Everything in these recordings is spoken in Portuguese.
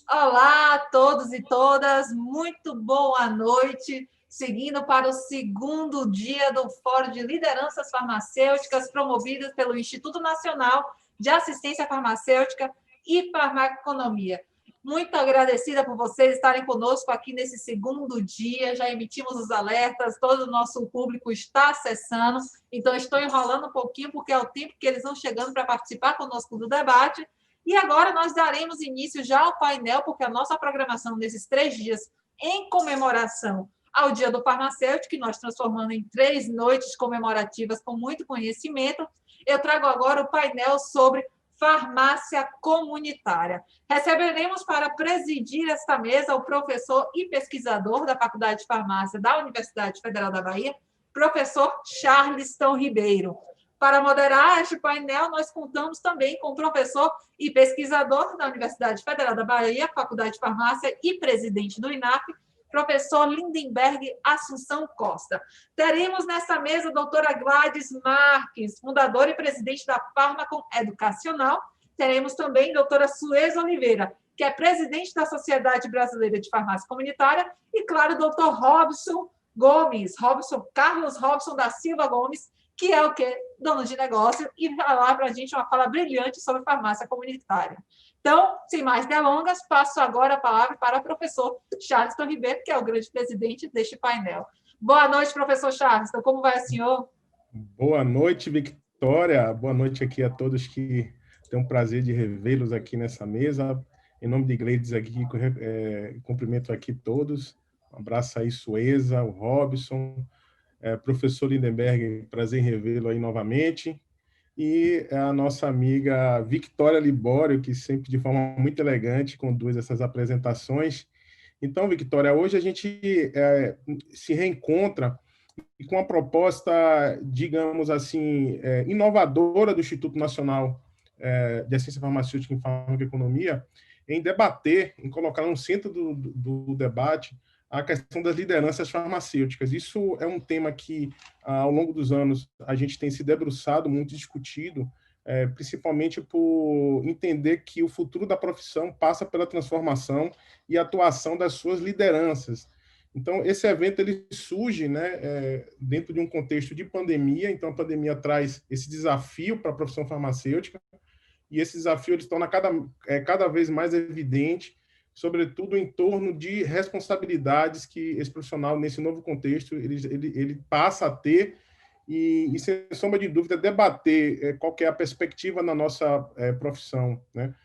Olá a todos e todas, muito boa noite. Seguindo para o segundo dia do Fórum de Lideranças Farmacêuticas, promovido pelo Instituto Nacional de Assistência Farmacêutica e Farmaconomia. Muito agradecida por vocês estarem conosco aqui nesse segundo dia. Já emitimos os alertas, todo o nosso público está acessando, então estou enrolando um pouquinho, porque é o tempo que eles vão chegando para participar conosco do debate. E agora nós daremos início já ao painel, porque a nossa programação nesses 3 dias, em comemoração ao Dia do Farmacêutico, que nós transformando em 3 noites comemorativas com muito conhecimento, eu trago agora o painel sobre farmácia comunitária. Receberemos para presidir esta mesa o professor e pesquisador da Faculdade de Farmácia da Universidade Federal da Bahia, professor Charleston Ribeiro. Para moderar este painel, nós contamos também com o professor e pesquisador da Universidade Federal da Bahia, Faculdade de Farmácia e presidente do INAF, professor Lindenberg Assunção Costa. Teremos nessa mesa a doutora Gladys Marques, fundadora e presidente da Farmacom Educacional. Teremos também a doutora Suez Oliveira, que é presidente da Sociedade Brasileira de Farmácia Comunitária, e, claro, o doutor Robson Gomes, Carlos Robson da Silva Gomes, que é o quê? Dono de negócio, e falar para a gente uma fala brilhante sobre farmácia comunitária. Então, sem mais delongas, passo agora a palavra para o professor Charleston Ribeiro, que é o grande presidente deste painel. Boa noite, professor Charleston. Como vai o senhor? Boa noite, Victória. Boa noite aqui a todos que têm o prazer de revê-los aqui nessa mesa. Em nome de Gleides aqui, cumprimento aqui todos. Um abraço aí, Sueza, o Robson, professor Lindenberg, prazer em revê-lo aí novamente. E a nossa amiga Victória Libório, que sempre de forma muito elegante conduz essas apresentações. Então, Victória, hoje a gente se reencontra e com a proposta, digamos assim, inovadora do Instituto Nacional de Ciência Farmacêutica e Farmacoeconomia, em debater, em colocar no centro do debate a questão das lideranças farmacêuticas. Isso é um tema que, ao longo dos anos, a gente tem se debruçado, muito discutido, principalmente por entender que o futuro da profissão passa pela transformação e atuação das suas lideranças. Então, esse evento ele surge, né, dentro de um contexto de pandemia. Então, a pandemia traz esse desafio para a profissão farmacêutica, e esse desafio ele se torna cada vez mais evidente, sobretudo em torno de responsabilidades que esse profissional, nesse novo contexto, ele passa a ter, e sem sombra de dúvida, debater qual que é a perspectiva na nossa profissão, né?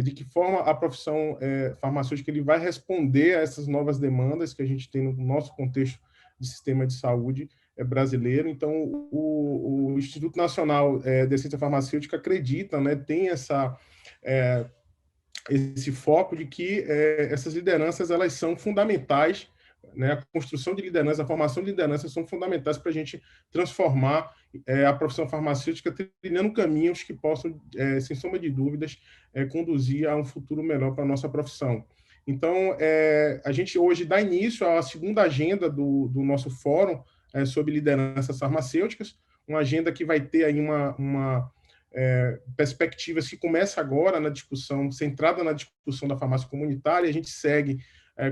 De que forma a profissão farmacêutica ele vai responder a essas novas demandas que a gente tem no nosso contexto de sistema de saúde brasileiro. Então, o Instituto Nacional de Ciência Farmacêutica acredita, né, tem esse foco de que essas lideranças elas são fundamentais, né? A construção de liderança, a formação de lideranças são fundamentais para a gente transformar a profissão farmacêutica, trilhando caminhos que possam, sem sombra de dúvidas, conduzir a um futuro melhor para a nossa profissão. Então, a gente hoje dá início à segunda agenda do nosso fórum sobre lideranças farmacêuticas, uma agenda que vai ter aí uma perspectivas que começa agora na discussão, centrada na discussão da farmácia comunitária. A gente segue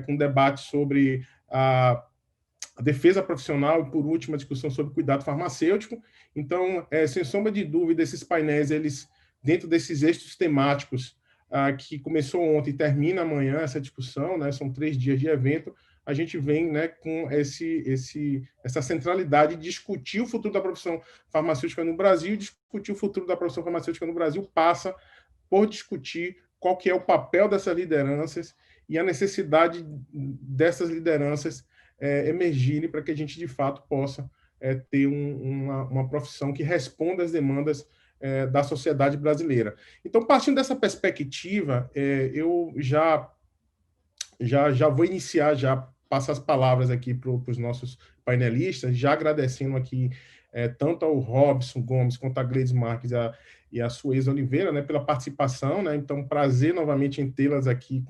com um debate sobre a defesa profissional e, por último, a discussão sobre cuidado farmacêutico. Então, sem sombra de dúvida, esses painéis, eles, dentro desses eixos temáticos que começou ontem e termina amanhã essa discussão, né, são 3 dias de evento, a gente vem, né, com essa centralidade de discutir o futuro da profissão farmacêutica no Brasil. Discutir o futuro da profissão farmacêutica no Brasil passa por discutir qual que é o papel dessas lideranças e a necessidade dessas lideranças emergirem para que a gente, de fato, possa ter uma profissão que responda às demandas da sociedade brasileira. Então, partindo dessa perspectiva, eu já vou iniciar, já passo as palavras aqui para os nossos painelistas, já agradecendo aqui tanto ao Robson Gomes quanto a Gleides Marques e a Suez Oliveira, né, pela participação, né? Então, prazer novamente em tê-las aqui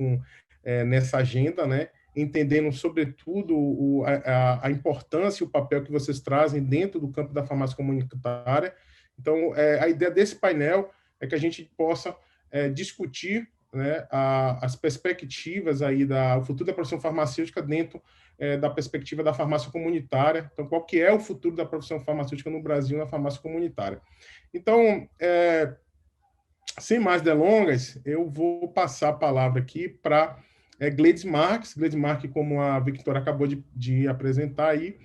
nessa agenda, né? Entendendo, sobretudo, a importância e o papel que vocês trazem dentro do campo da farmácia comunitária. Então, a ideia desse painel é que a gente possa discutir né, as perspectivas aí o futuro da profissão farmacêutica dentro da perspectiva da farmácia comunitária. Então, qual que é o futuro da profissão farmacêutica no Brasil na farmácia comunitária? Então, sem mais delongas, eu vou passar a palavra aqui para Gleides Marques. Gleides Marques, como a Victoria acabou de apresentar aí,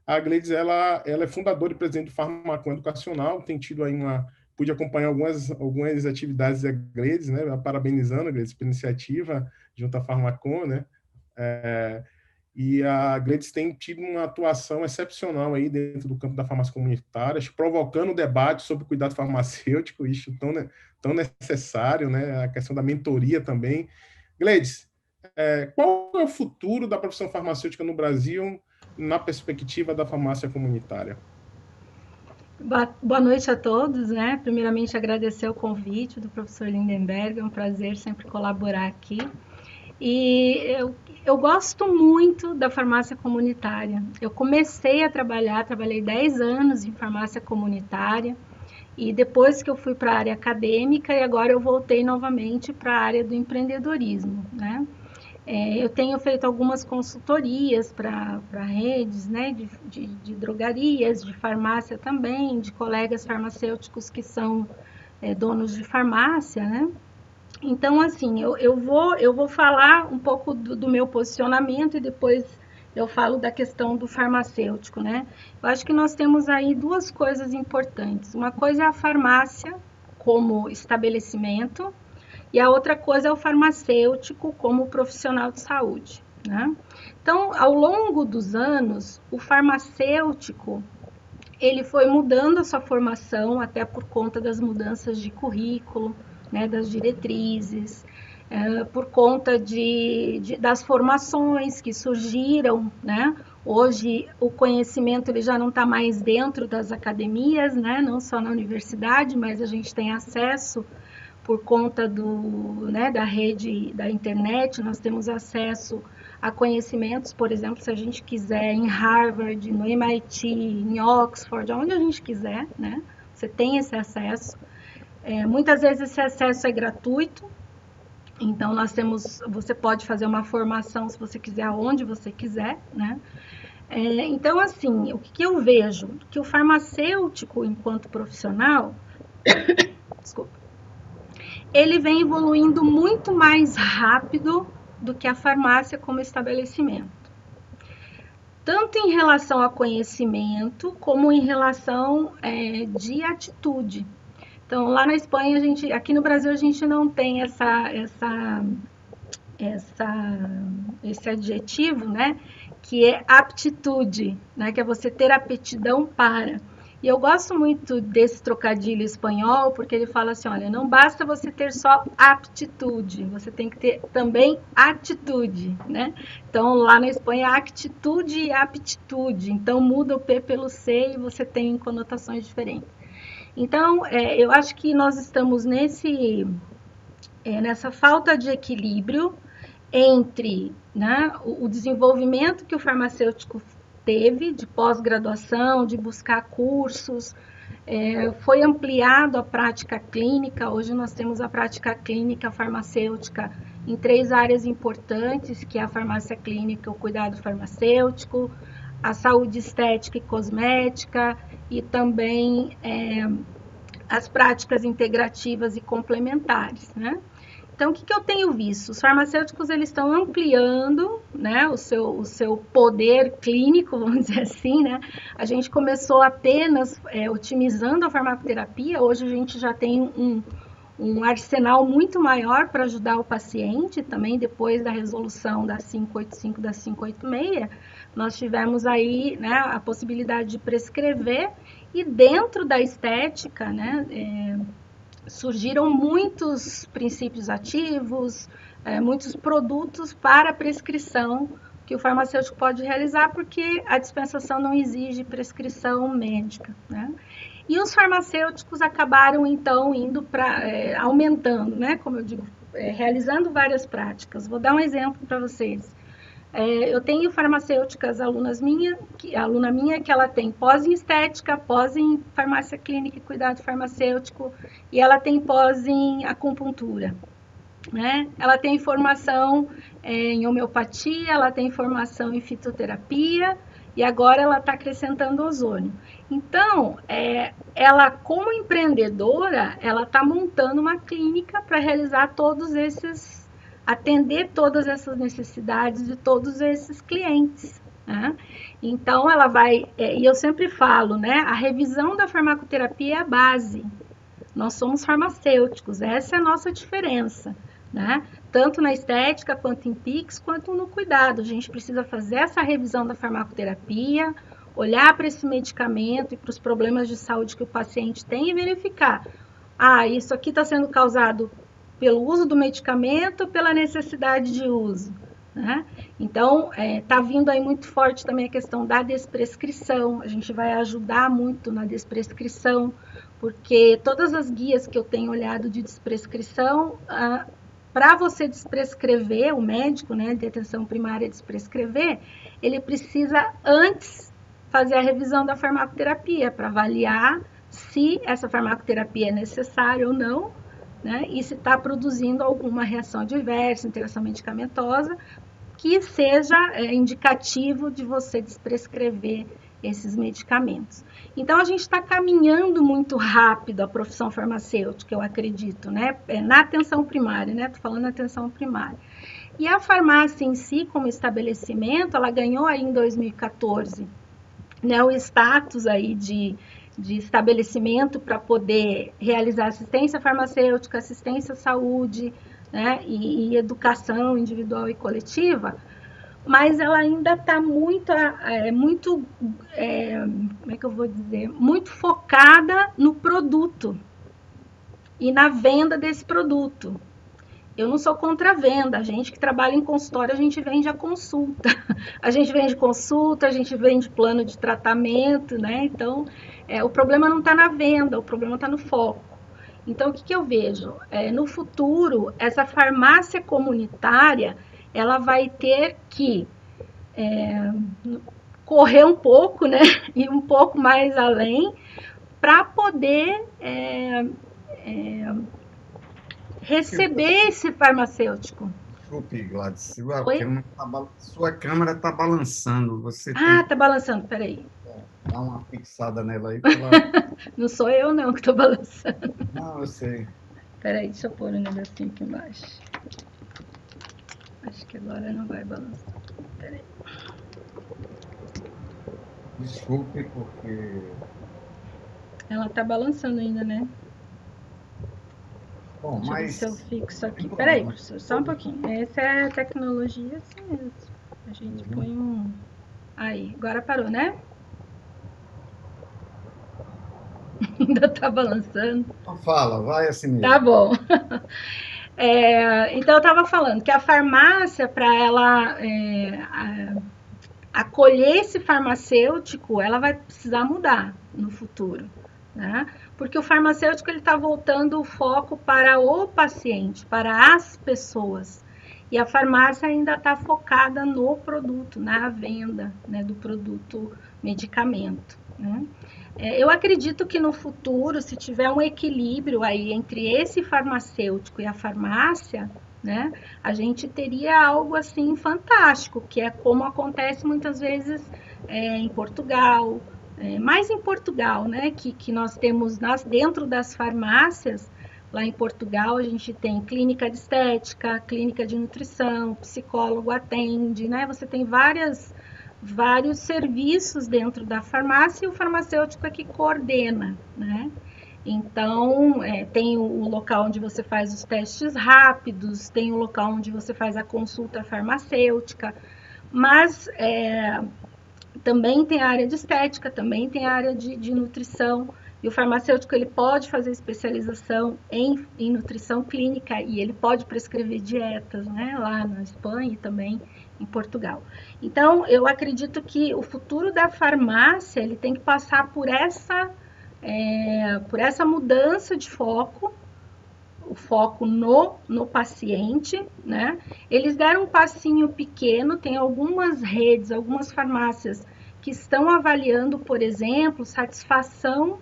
a Gleides ela é fundadora e presidente do Farmacon Educacional, tem tido aí pude acompanhar algumas atividades da Gleides, né, parabenizando a Gleides pela iniciativa junto à Farmacon, né, e a Gleides tem tido uma atuação excepcional aí dentro do campo da farmácia comunitária, provocando debate sobre cuidado farmacêutico, isso tão necessário, né, a questão da mentoria também. Gleides, qual é o futuro da profissão farmacêutica no Brasil na perspectiva da farmácia comunitária? Boa noite a todos, né? Primeiramente, agradecer o convite do professor Lindenberg, é um prazer sempre colaborar aqui. E eu gosto muito da farmácia comunitária. Eu comecei a trabalhei 10 anos em farmácia comunitária, e depois que eu fui para a área acadêmica, e agora eu voltei novamente para a área do empreendedorismo, né? Eu tenho feito algumas consultorias para redes, né, de drogarias, de farmácia também, de colegas farmacêuticos que são donos de farmácia, né? Então, assim, eu vou falar um pouco do meu posicionamento e depois eu falo da questão do farmacêutico, né? Eu acho que nós temos aí duas coisas importantes. Uma coisa é a farmácia como estabelecimento, e a outra coisa é o farmacêutico como profissional de saúde, né? Então, ao longo dos anos, o farmacêutico, ele foi mudando a sua formação, até por conta das mudanças de currículo, né, das diretrizes, por conta das formações que surgiram, né? Hoje, o conhecimento ele já não está mais dentro das academias, né? Não só na universidade, mas a gente tem acesso por conta da rede da internet, nós temos acesso a conhecimentos, por exemplo, se a gente quiser em Harvard, no MIT, em Oxford, onde a gente quiser, né? Você tem esse acesso. Muitas vezes esse acesso é gratuito, então você pode fazer uma formação se você quiser, aonde você quiser, né? Então, assim, o que eu vejo? Que o farmacêutico, enquanto profissional, desculpa, ele vem evoluindo muito mais rápido do que a farmácia como estabelecimento. Tanto em relação a conhecimento, como em relação de atitude. Então, lá na Espanha, aqui no Brasil, a gente não tem esse adjetivo, né? Que é aptitude, né? Que é você ter aptidão para. E eu gosto muito desse trocadilho espanhol, porque ele fala assim, olha, não basta você ter só aptitude, você tem que ter também atitude, né? Então, lá na Espanha, atitude e aptitude. Então, muda o P pelo C e você tem conotações diferentes. Então, eu acho que nós estamos nessa falta de equilíbrio entre, né, o desenvolvimento que o farmacêutico teve de pós-graduação, de buscar cursos, foi ampliado a prática clínica. Hoje nós temos a prática clínica farmacêutica em 3 áreas importantes, que é a farmácia clínica, o cuidado farmacêutico, a saúde estética e cosmética e também as práticas integrativas e complementares, né? Então, o que eu tenho visto? Os farmacêuticos eles estão ampliando, né, o seu poder clínico, vamos dizer assim, né? A gente começou apenas otimizando a farmacoterapia, hoje a gente já tem um arsenal muito maior para ajudar o paciente, também depois da resolução da 585 da 586, nós tivemos aí, né, a possibilidade de prescrever, e dentro da estética, né, surgiram muitos princípios ativos, muitos produtos para prescrição que o farmacêutico pode realizar, porque a dispensação não exige prescrição médica, né? E os farmacêuticos acabaram, então, indo para, aumentando, né? Como eu digo, realizando várias práticas. Vou dar um exemplo para vocês. Eu tenho farmacêuticas, aluna minha, que ela tem pós em estética, pós em farmácia clínica e cuidado farmacêutico, e ela tem pós em acupuntura. né? Ela tem formação em homeopatia, ela tem formação em fitoterapia e agora ela está acrescentando ozônio. Então, ela como empreendedora, ela está montando uma clínica para realizar atender todas essas necessidades de todos esses clientes. Né? Então, ela vai, e eu sempre falo, né? A revisão da farmacoterapia é a base. Nós somos farmacêuticos, essa é a nossa diferença, né? Tanto na estética, quanto em PIX, quanto no cuidado. A gente precisa fazer essa revisão da farmacoterapia, olhar para esse medicamento e para os problemas de saúde que o paciente tem e verificar. Isso aqui está sendo causado pelo uso do medicamento ou pela necessidade de uso, né? Então, está vindo aí muito forte também a questão da desprescrição. A gente vai ajudar muito na desprescrição, porque todas as guias que eu tenho olhado de desprescrição, para você desprescrever, o médico, né, de atenção primária desprescrever, ele precisa antes fazer a revisão da farmacoterapia para avaliar se essa farmacoterapia é necessária ou não, né, e se está produzindo alguma reação adversa, interação medicamentosa, que seja indicativo de você desprescrever esses medicamentos. Então, a gente está caminhando muito rápido a profissão farmacêutica, eu acredito, né? Na atenção primária, né? Estou falando na atenção primária. E a farmácia em si, como estabelecimento, ela ganhou aí em 2014, né, o status aí de estabelecimento para poder realizar assistência farmacêutica, assistência à saúde, né, e educação individual e coletiva, mas ela ainda está muito, como é que eu vou dizer, muito focada no produto e na venda desse produto. Eu não sou contra a venda, a gente que trabalha em consultório, a gente vende a consulta. A gente vende consulta, a gente vende plano de tratamento, né? Então, o problema não está na venda, o problema está no foco. Então, o que eu vejo? No futuro, essa farmácia comunitária, ela vai ter que correr um pouco, né? Ir um pouco mais além, para poder receber esse farmacêutico. Desculpe, Gladys, sua câmera está balançando. Você está balançando, peraí. Dá uma fixada nela aí. Não sou eu, não, que estou balançando. Não, eu sei. Peraí, deixa eu pôr um negocinho aqui embaixo. Acho que agora não vai balançar. Peraí. Desculpe, porque... Ela está balançando ainda, né? Bom, deixa mas... eu ver se eu fixo aqui. Peraí, professor, só um pouquinho. Essa é a tecnologia assim mesmo. A gente põe um... Aí, agora parou, né? Ainda tá balançando. Então fala, vai assim mesmo. Tá bom. Então, eu estava falando que a farmácia, para ela acolher esse farmacêutico, ela vai precisar mudar no futuro, né? Porque o farmacêutico ele está voltando o foco para o paciente, para as pessoas. E a farmácia ainda está focada no produto, na venda, né, do produto medicamento, né? Eu acredito que no futuro, se tiver um equilíbrio aí entre esse farmacêutico e a farmácia, né, a gente teria algo assim fantástico, que é como acontece muitas vezes em Portugal, mais em Portugal, né, que nós temos dentro das farmácias. Lá em Portugal a gente tem clínica de estética, clínica de nutrição, psicólogo atende, né? Você tem vários serviços dentro da farmácia e o farmacêutico é que coordena, né? Então, tem o local onde você faz os testes rápidos, tem o local onde você faz a consulta farmacêutica, mas também tem a área de estética, também tem a área de nutrição. E o farmacêutico ele pode fazer especialização em nutrição clínica e ele pode prescrever dietas, né, lá na Espanha e também em Portugal. Então, eu acredito que o futuro da farmácia ele tem que passar por essa mudança de foco, o foco no paciente, né? Eles deram um passinho pequeno, tem algumas redes, algumas farmácias que estão avaliando, por exemplo, satisfação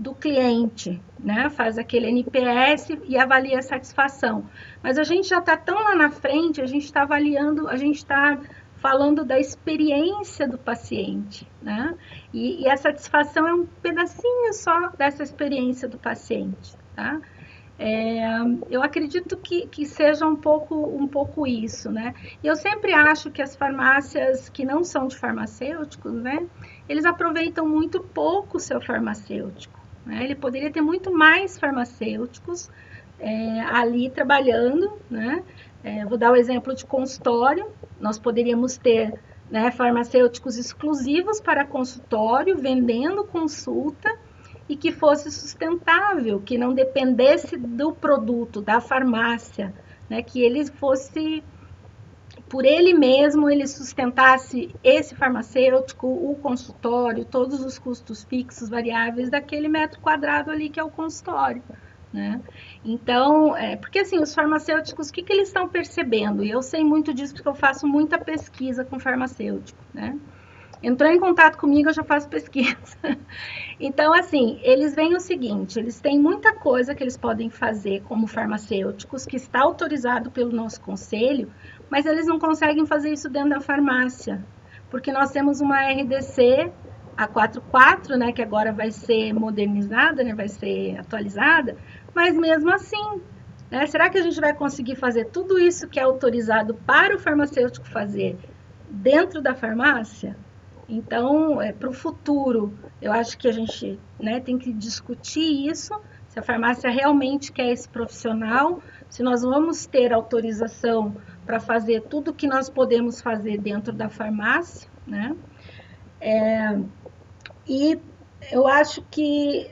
do cliente, né? Faz aquele NPS e avalia a satisfação. Mas a gente já está tão lá na frente, a gente está avaliando, a gente está falando da experiência do paciente, né? E a satisfação é um pedacinho só dessa experiência do paciente, tá? Eu acredito que seja um pouco isso, né? E eu sempre acho que as farmácias que não são de farmacêuticos, né? Eles aproveitam muito pouco o seu farmacêutico, né? Ele poderia ter muito mais farmacêuticos ali trabalhando, né? Vou dar o exemplo de consultório. Nós poderíamos ter, né, farmacêuticos exclusivos para consultório, vendendo consulta, e que fosse sustentável, que não dependesse do produto, da farmácia, né, que ele fosse, por ele mesmo, ele sustentasse esse farmacêutico, o consultório, todos os custos fixos, variáveis daquele metro quadrado ali que é o consultório, né? Então, porque assim, os farmacêuticos, o que eles estão percebendo? E eu sei muito disso porque eu faço muita pesquisa com farmacêutico, né? Entrou em contato comigo, eu já faço pesquisa. Então, assim, eles veem o seguinte, eles têm muita coisa que eles podem fazer como farmacêuticos, que está autorizado pelo nosso conselho, mas eles não conseguem fazer isso dentro da farmácia, porque nós temos uma RDC A44, né, que agora vai ser modernizada, né, vai ser atualizada, mas mesmo assim, né, será que a gente vai conseguir fazer tudo isso que é autorizado para o farmacêutico fazer dentro da farmácia? Então, para o futuro, eu acho que a gente, né, tem que discutir isso, se a farmácia realmente quer esse profissional, se nós vamos ter autorização para fazer tudo que nós podemos fazer dentro da farmácia, né? E eu acho que,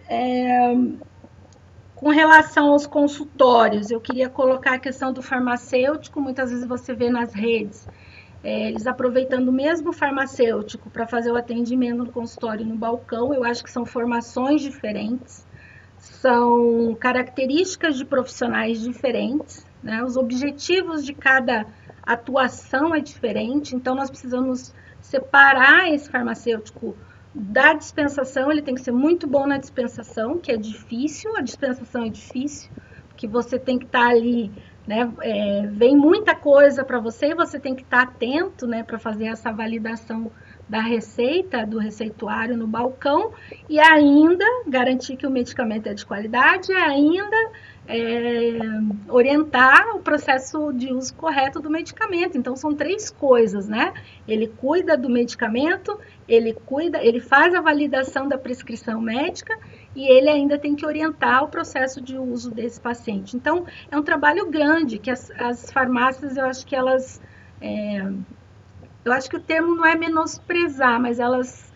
com relação aos consultórios, eu queria colocar a questão do farmacêutico, muitas vezes você vê nas redes, eles aproveitando o mesmo farmacêutico para fazer o atendimento no consultório e no balcão. Eu acho que são formações diferentes, são características de profissionais diferentes, né? Os objetivos de cada atuação é diferente, então nós precisamos separar esse farmacêutico da dispensação. Ele tem que ser muito bom na dispensação, que é difícil, a dispensação é difícil, porque você tem que estar ali, né, vem muita coisa para você e você tem que estar atento, né, para fazer essa validação da receita, do receituário no balcão, e ainda garantir que o medicamento é de qualidade, e ainda orientar o processo de uso correto do medicamento. Então são 3 coisas, né? Ele cuida do medicamento, ele faz a validação da prescrição médica e ele ainda tem que orientar o processo de uso desse paciente. Então é um trabalho grande que as farmácias, eu acho que elas, eu acho que o termo não é menosprezar, mas elas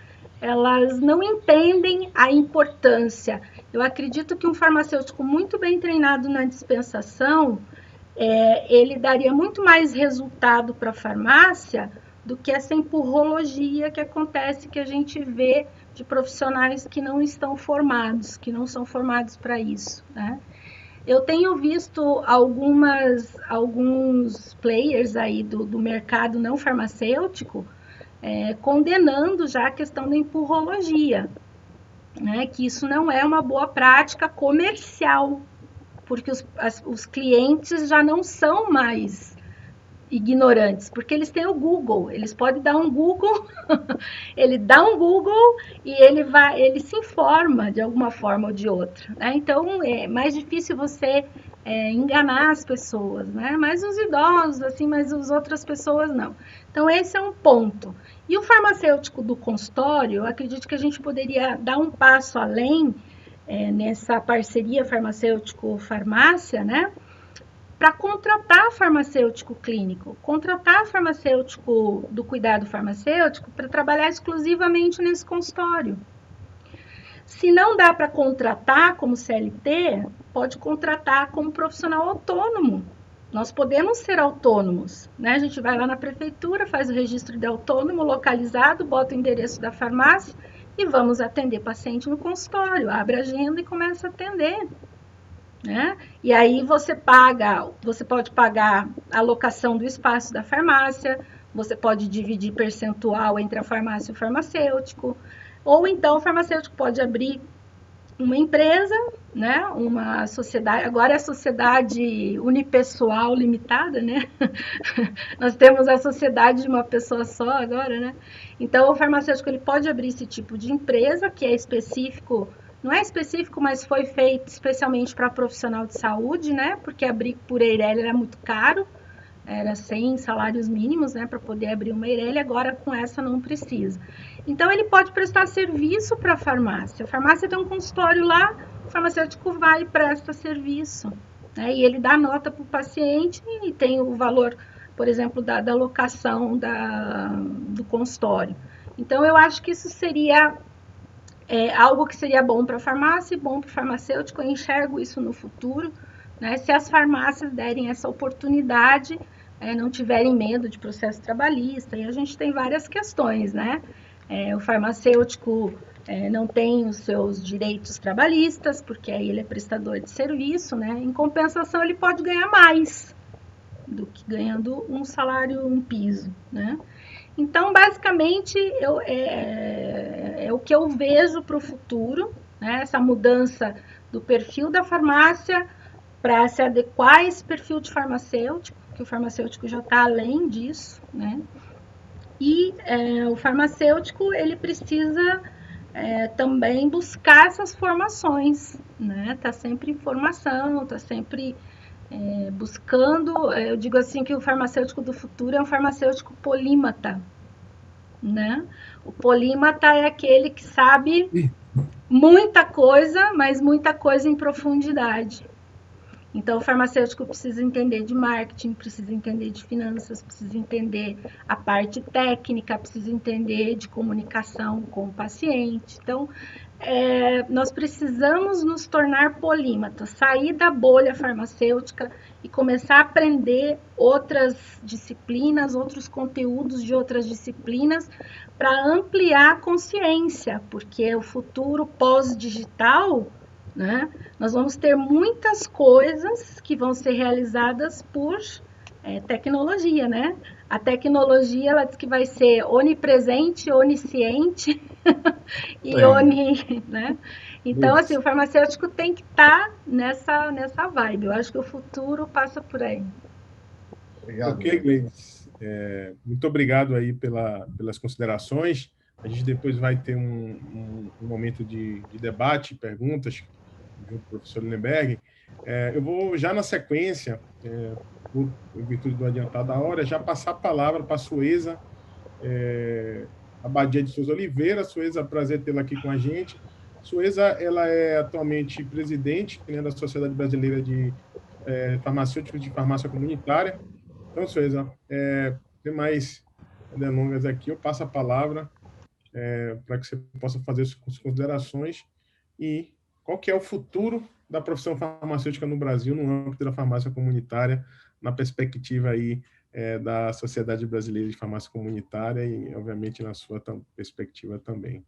não entendem a importância. Eu acredito que um farmacêutico muito bem treinado na dispensação, ele daria muito mais resultado para a farmácia do que essa empurrologia que acontece, que a gente vê de profissionais que não estão formados, que não são formados para isso, né? Eu tenho visto alguns players aí do mercado não farmacêutico condenando já a questão da empurrologia, né? Que isso não é uma boa prática comercial, porque os clientes já não são mais ignorantes, porque eles têm o Google, eles podem dar um Google, ele dá um Google e ele se informa de alguma forma ou de outra, né? Então é mais difícil você enganar as pessoas, né? Mais os idosos, assim, mas as outras pessoas não. Então esse é um ponto. E o farmacêutico do consultório, eu acredito que a gente poderia dar um passo além nessa parceria farmacêutico-farmácia, né? Para contratar farmacêutico clínico, contratar farmacêutico do cuidado farmacêutico para trabalhar exclusivamente nesse consultório. Se não dá para contratar como CLT, pode contratar como profissional autônomo. Nós podemos ser autônomos, né? A gente vai lá na prefeitura, faz o registro de autônomo localizado, bota o endereço da farmácia e vamos atender paciente no consultório. Abre a agenda e começa a atender, né? E aí você pode pagar a locação do espaço da farmácia, você pode dividir percentual entre a farmácia e o farmacêutico, ou então o farmacêutico pode abrir uma empresa, né, uma sociedade, agora é a sociedade unipessoal limitada, né? Nós temos a sociedade de uma pessoa só agora, né? Então, o farmacêutico ele pode abrir esse tipo de empresa, que é específico, não é específico, mas foi feito especialmente para profissional de saúde, né? Porque abrir por Eireli era muito caro, era 100 salários mínimos, né, para poder abrir uma Eireli, agora com essa não precisa. Então, ele pode prestar serviço para a farmácia. A farmácia tem um consultório lá, o farmacêutico vai e presta serviço, né, e ele dá nota para o paciente e tem o valor, por exemplo, da locação do consultório. Então, eu acho que isso seria algo que seria bom para a farmácia e bom para o farmacêutico. Eu enxergo isso no futuro, né? Se as farmácias derem essa oportunidade, não tiverem medo de processo trabalhista, e a gente tem várias questões, né? O farmacêutico não tem os seus direitos trabalhistas, porque aí ele é prestador de serviço, né? Em compensação, ele pode ganhar mais do que ganhando um salário, um piso, né? Então, basicamente, é o que eu vejo para o futuro, né? Essa mudança do perfil da farmácia para se adequar a esse perfil de farmacêutico, que o farmacêutico já está além disso, né? E o farmacêutico, ele precisa também buscar essas formações, né? Tá sempre em formação, tá sempre buscando, eu digo assim que o farmacêutico do futuro é um farmacêutico polímata, né? O polímata é aquele que sabe muita coisa, mas muita coisa em profundidade. Então, o farmacêutico precisa entender de marketing, precisa entender de finanças, precisa entender a parte técnica, precisa entender de comunicação com o paciente. Então, nós precisamos nos tornar polímatas, sair da bolha farmacêutica e começar a aprender outras disciplinas, outros conteúdos de outras disciplinas, para ampliar a consciência, porque o futuro pós-digital, né, nós vamos ter muitas coisas que vão ser realizadas por tecnologia, né? A tecnologia, ela diz que vai ser onipresente, onisciente e né? Então, assim, o farmacêutico tem que estar nessa vibe. Eu acho que o futuro passa por aí. Obrigado. Ok, Gleides. Muito obrigado aí pelas considerações. A gente depois vai ter um momento de debate, perguntas, junto com o professor Lindenberg. Eu vou já na sequência, por virtude do adiantado da hora, já passar a palavra para a Sueza Abadia de Souza Oliveira. Sueza, prazer tê-la aqui com a gente. Sueza, ela é atualmente presidente, né, da Sociedade Brasileira de Farmacêuticos de Farmácia Comunitária. Então, Sueza, tem mais delongas aqui, eu passo a palavra para que você possa fazer suas considerações e qual que é o futuro da profissão farmacêutica no Brasil, no âmbito da farmácia comunitária, na perspectiva aí da Sociedade Brasileira de Farmácia Comunitária e, obviamente, na sua perspectiva também.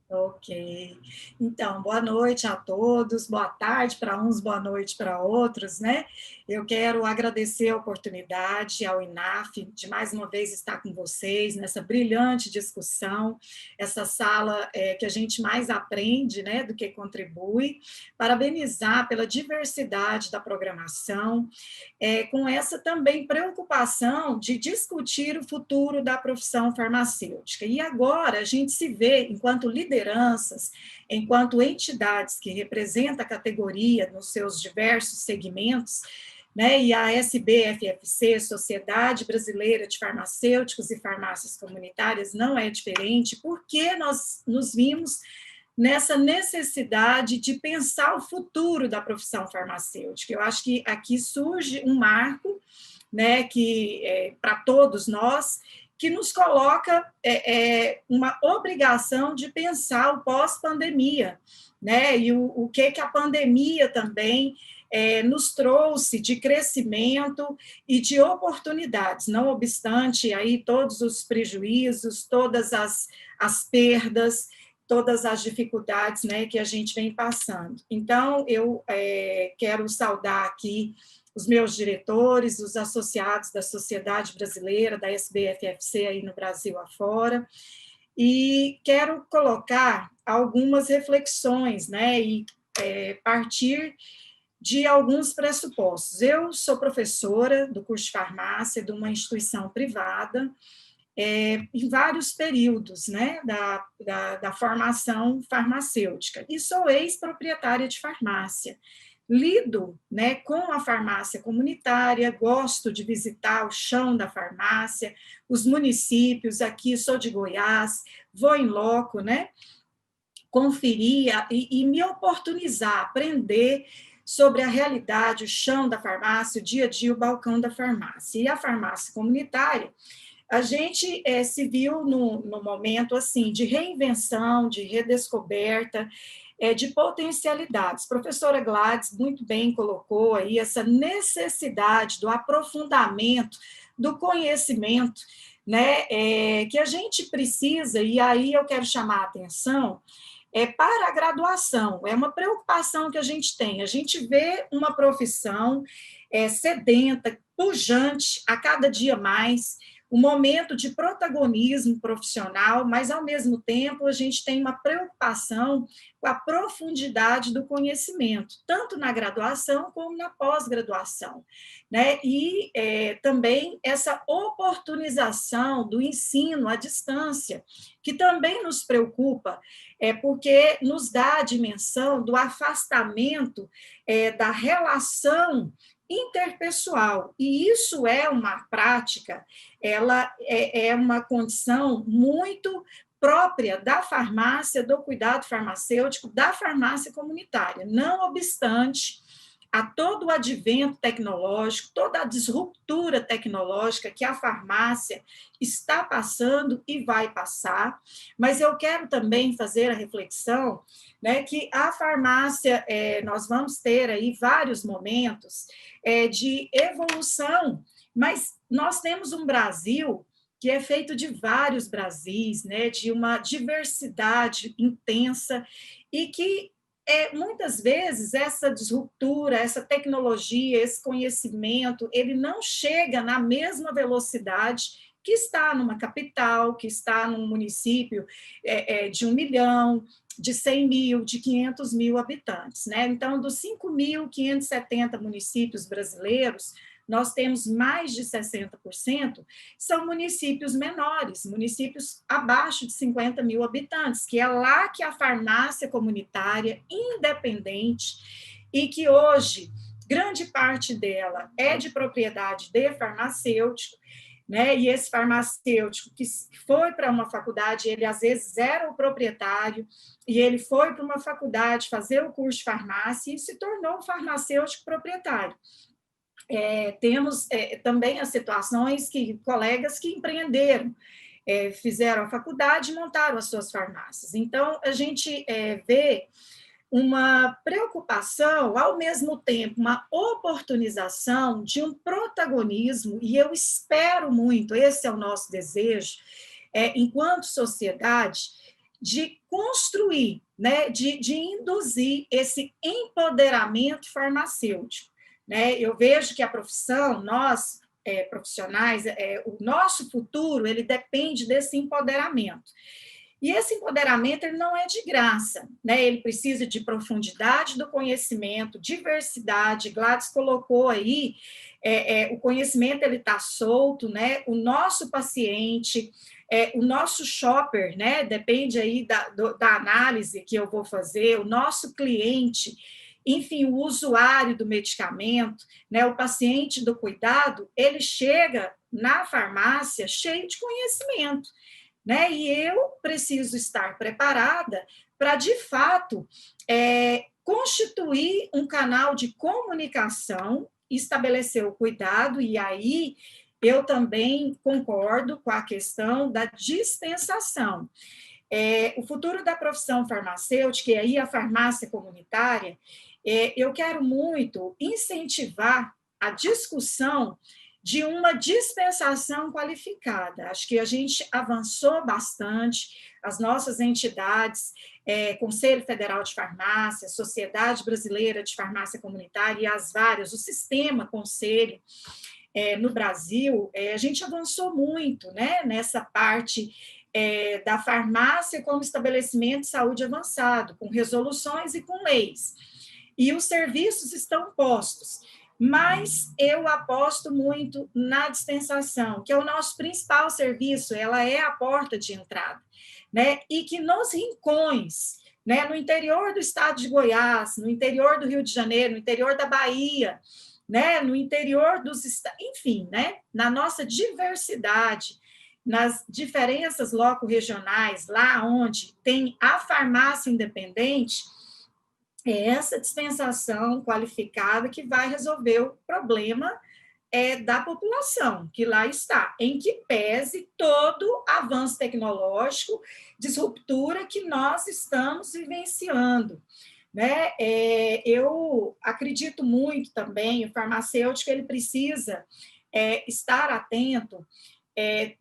Ok. Então, boa noite a todos, boa tarde para uns, boa noite para outros, né? Eu quero agradecer a oportunidade ao INAF de mais uma vez estar com vocês nessa brilhante discussão, essa sala que a gente mais aprende, né, do que contribui. Parabenizar pela diversidade da programação, com essa também preocupação de discutir o futuro da profissão farmacêutica. E agora a gente se vê, enquanto lideranças, enquanto entidades que representam a categoria nos seus diversos segmentos, né, e a SBFFC, Sociedade Brasileira de Farmacêuticos e Farmácias Comunitárias, não é diferente, porque nós nos vimos nessa necessidade de pensar o futuro da profissão farmacêutica. Eu acho que aqui surge um marco, né, que para todos nós, que nos coloca uma obrigação de pensar o pós-pandemia, né, e o que a pandemia também nos trouxe de crescimento e de oportunidades, não obstante aí todos os prejuízos, todas as perdas, todas as dificuldades, né, que a gente vem passando. Então, eu quero saudar aqui os meus diretores, os associados da Sociedade Brasileira, da SBFFC aí no Brasil afora, e quero colocar algumas reflexões, né, e partir de alguns pressupostos. Eu sou professora do curso de farmácia de uma instituição privada, em vários períodos, né, da formação farmacêutica, e sou ex-proprietária de farmácia. Lido, né, com a farmácia comunitária, gosto de visitar o chão da farmácia, os municípios, aqui sou de Goiás, vou em loco, né, conferir e me oportunizar, aprender sobre a realidade, o chão da farmácia, o dia a dia, o balcão da farmácia. E a farmácia comunitária, a gente se viu no momento assim de reinvenção, de redescoberta, de potencialidades. A professora Gladys muito bem colocou aí essa necessidade do aprofundamento, do conhecimento, né, que a gente precisa, e aí eu quero chamar a atenção, para a graduação. É uma preocupação que a gente vê uma profissão sedenta, pujante, a cada dia mais, um momento de protagonismo profissional, mas, ao mesmo tempo, a gente tem uma preocupação com a profundidade do conhecimento, tanto na graduação como na pós-graduação, né? E também essa oportunização do ensino à distância, que também nos preocupa, porque nos dá a dimensão do afastamento da relação interpessoal, e isso é uma prática, ela é uma condição muito própria da farmácia, do cuidado farmacêutico, da farmácia comunitária. Não obstante a todo o advento tecnológico, toda a disruptura tecnológica que a farmácia está passando e vai passar, mas eu quero também fazer a reflexão, né, que a farmácia, nós vamos ter aí vários momentos de evolução, mas nós temos um Brasil que é feito de vários Brasis, né, de uma diversidade intensa, e que muitas vezes essa disruptura, essa tecnologia, esse conhecimento, ele não chega na mesma velocidade que está numa capital, que está num município de 1 milhão, de 100 mil, de 500 mil habitantes, né? Então, dos 5.570 municípios brasileiros, nós temos mais de 60% são municípios menores, municípios abaixo de 50 mil habitantes, que é lá que a farmácia comunitária, independente, e que hoje, grande parte dela é de propriedade de farmacêutico, né? E esse farmacêutico que foi para uma faculdade, ele às vezes era o proprietário, e ele foi para uma faculdade fazer o curso de farmácia e se tornou um farmacêutico proprietário. Temos também as situações que colegas que empreenderam, fizeram a faculdade e montaram as suas farmácias. Então, a gente vê uma preocupação, ao mesmo tempo, uma oportunização de um protagonismo, e eu espero muito, esse é o nosso desejo, enquanto sociedade, de construir, né, de induzir esse empoderamento farmacêutico. Né? Eu vejo que a profissão, nós profissionais, o nosso futuro, ele depende desse empoderamento. E esse empoderamento ele não é de graça, né? Ele precisa de profundidade do conhecimento, diversidade. Gladys colocou aí, o conhecimento ele está solto, né? O nosso paciente, o nosso shopper, né? Depende aí da análise que eu vou fazer, o nosso cliente, enfim, o usuário do medicamento, né, o paciente do cuidado, ele chega na farmácia cheio de conhecimento, né, e eu preciso estar preparada para, de fato, constituir um canal de comunicação, estabelecer o cuidado, e aí eu também concordo com a questão da dispensação. O futuro da profissão farmacêutica, e aí a farmácia comunitária, eu quero muito incentivar a discussão de uma dispensação qualificada. Acho que a gente avançou bastante, as nossas entidades, Conselho Federal de Farmácia, Sociedade Brasileira de Farmácia Comunitária e as várias, o sistema conselho no Brasil, a gente avançou muito, né, nessa parte da farmácia como estabelecimento de saúde avançado, com resoluções e com leis. E os serviços estão postos. Mas eu aposto muito na dispensação, que é o nosso principal serviço, ela é a porta de entrada, né? E que nos rincões, né, no interior do estado de Goiás, no interior do Rio de Janeiro, no interior da Bahia, né, no interior dos estados, enfim, né, na nossa diversidade, nas diferenças loco-regionais, lá onde tem a farmácia independente, é essa dispensação qualificada que vai resolver o problema da população que lá está, em que pese todo avanço tecnológico, disruptura que nós estamos vivenciando. Né? Eu acredito muito também, o farmacêutico ele precisa estar atento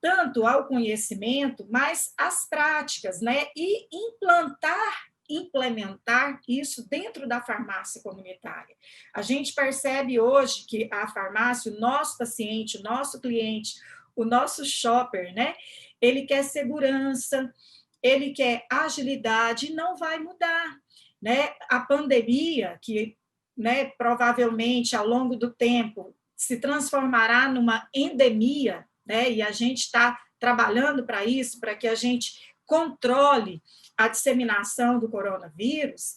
tanto ao conhecimento, mas às práticas, né? E implementar isso dentro da farmácia comunitária. A gente percebe hoje que a farmácia, o nosso paciente, o nosso cliente, o nosso shopper, né? Ele quer segurança, ele quer agilidade e não vai mudar, né? A pandemia, que, né, provavelmente ao longo do tempo se transformará numa endemia, né? E a gente está trabalhando para isso, para que a gente controle a disseminação do coronavírus,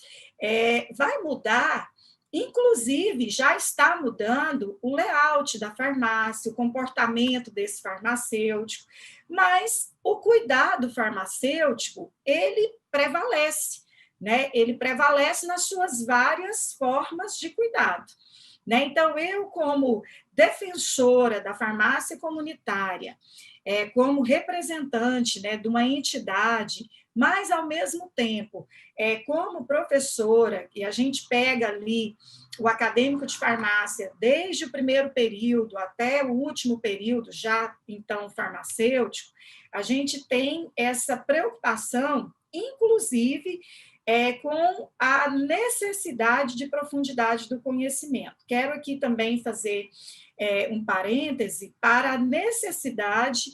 vai mudar, inclusive já está mudando o layout da farmácia, o comportamento desse farmacêutico, mas o cuidado farmacêutico, ele prevalece, né? Ele prevalece nas suas várias formas de cuidado. Né? Então, eu, como defensora da farmácia comunitária, como representante, né, de uma entidade, mas, ao mesmo tempo, como professora, e a gente pega ali o acadêmico de farmácia, desde o primeiro período até o último período, já, então, farmacêutico, a gente tem essa preocupação, inclusive, com a necessidade de profundidade do conhecimento. Quero aqui também fazer um parêntese para a necessidade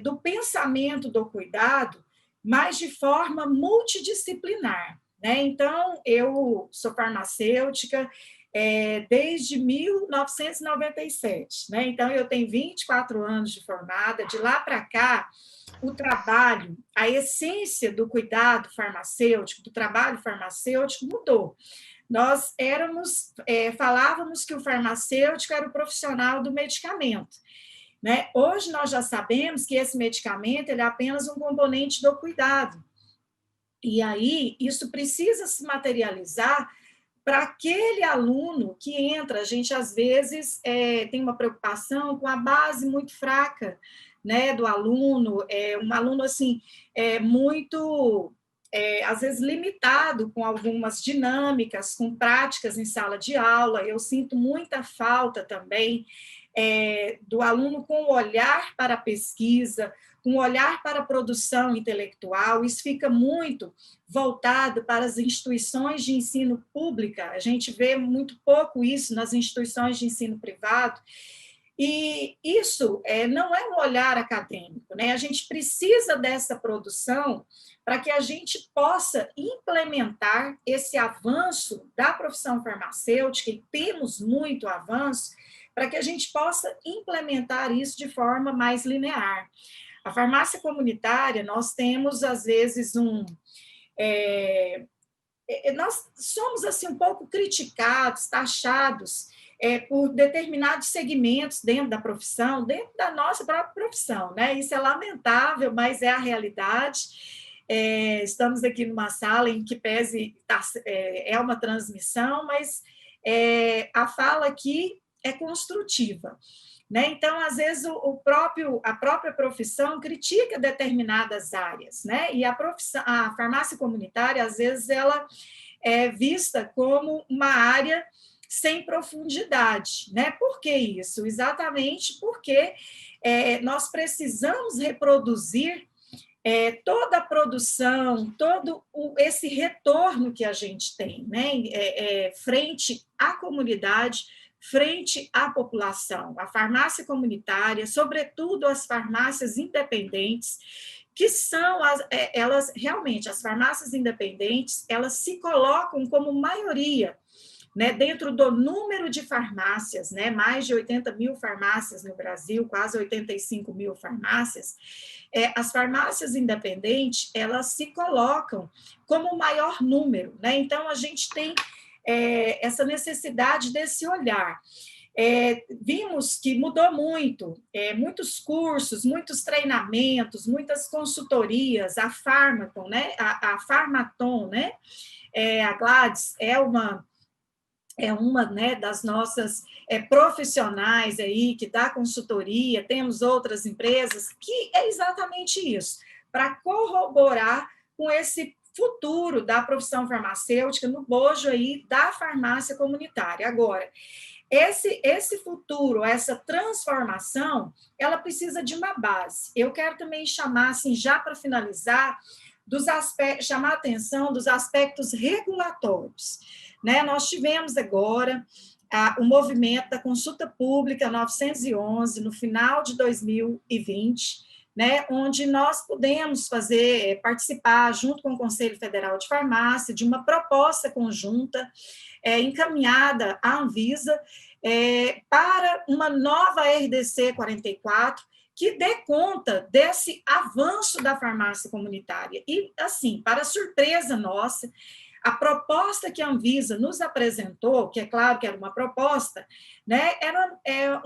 do pensamento do cuidado, mas de forma multidisciplinar. Né? Então, eu sou farmacêutica desde 1997, né? Então, eu tenho 24 anos de formada, de lá para cá, o trabalho, a essência do cuidado farmacêutico, do trabalho farmacêutico mudou. Nós falávamos que o farmacêutico era o profissional do medicamento. Né? Hoje nós já sabemos que esse medicamento ele é apenas um componente do cuidado. E aí isso precisa se materializar para aquele aluno que entra. A gente, às vezes, tem uma preocupação com a base muito fraca, né, do aluno, um aluno assim, muito, às vezes, limitado com algumas dinâmicas, com práticas em sala de aula. Eu sinto muita falta também do aluno com olhar para a pesquisa, com olhar para a produção intelectual. Isso fica muito voltado para as instituições de ensino pública, a gente vê muito pouco isso nas instituições de ensino privado, e isso não é um olhar acadêmico, né? A gente precisa dessa produção para que a gente possa implementar esse avanço da profissão farmacêutica, e temos muito avanço, para que a gente possa implementar isso de forma mais linear. A farmácia comunitária, nós temos, às vezes, nós somos assim um pouco criticados, taxados por determinados segmentos dentro da profissão, dentro da nossa própria profissão, né? Isso é lamentável, mas é a realidade. Estamos aqui numa sala em que pese é uma transmissão, mas a fala aqui é construtiva. Né? Então, às vezes, a própria profissão critica determinadas áreas, né? E a farmácia comunitária, às vezes, ela é vista como uma área sem profundidade. Né? Por que isso? Exatamente porque nós precisamos reproduzir toda a produção, todo esse retorno que a gente tem, né? Frente à comunidade, frente à população. A farmácia comunitária, sobretudo as farmácias independentes, que são elas realmente, as farmácias independentes, elas se colocam como maioria, né, dentro do número de farmácias, né, mais de 80 mil farmácias no Brasil, quase 85 mil farmácias, as farmácias independentes, elas se colocam como o maior número, né? Então, a gente tem essa necessidade desse olhar. Vimos que mudou muito, muitos cursos, muitos treinamentos, muitas consultorias, a Pharmaton, né? A Pharmaton, né? A Gladys é uma né, das nossas profissionais aí que dá consultoria, temos outras empresas que é exatamente isso, para corroborar com esse futuro da profissão farmacêutica no bojo aí da farmácia comunitária. Agora, esse futuro, essa transformação, ela precisa de uma base. Eu quero também chamar, assim, já para finalizar, chamar a atenção dos aspectos regulatórios. Né? Nós tivemos agora o movimento da consulta pública 911, no final de 2020, né? Onde nós pudemos participar, junto com o Conselho Federal de Farmácia, de uma proposta conjunta encaminhada à Anvisa para uma nova RDC 44, que dê conta desse avanço da farmácia comunitária. E, assim, para surpresa nossa, a proposta que a Anvisa nos apresentou, que é claro que era uma proposta, né, era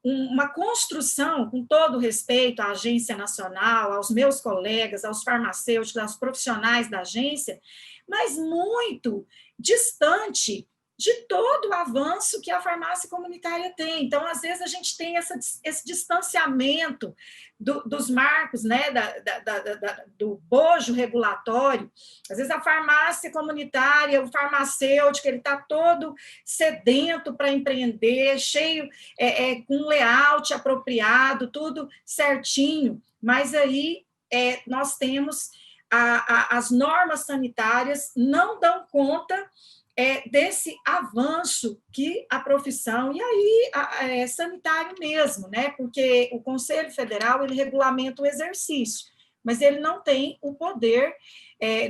uma construção, com todo respeito à Agência Nacional, aos meus colegas, aos farmacêuticos, aos profissionais da agência, mas muito distante de todo o avanço que a farmácia comunitária tem. Então, às vezes, a gente tem esse distanciamento dos marcos, né, do bojo regulatório. Às vezes, a farmácia comunitária, o farmacêutico, ele está todo sedento para empreender, cheio, com um layout apropriado, tudo certinho, mas aí nós temos as normas sanitárias não dão conta desse avanço que a profissão, e aí é sanitário mesmo, né? Porque o Conselho Federal, ele regulamenta o exercício, mas ele não tem o poder,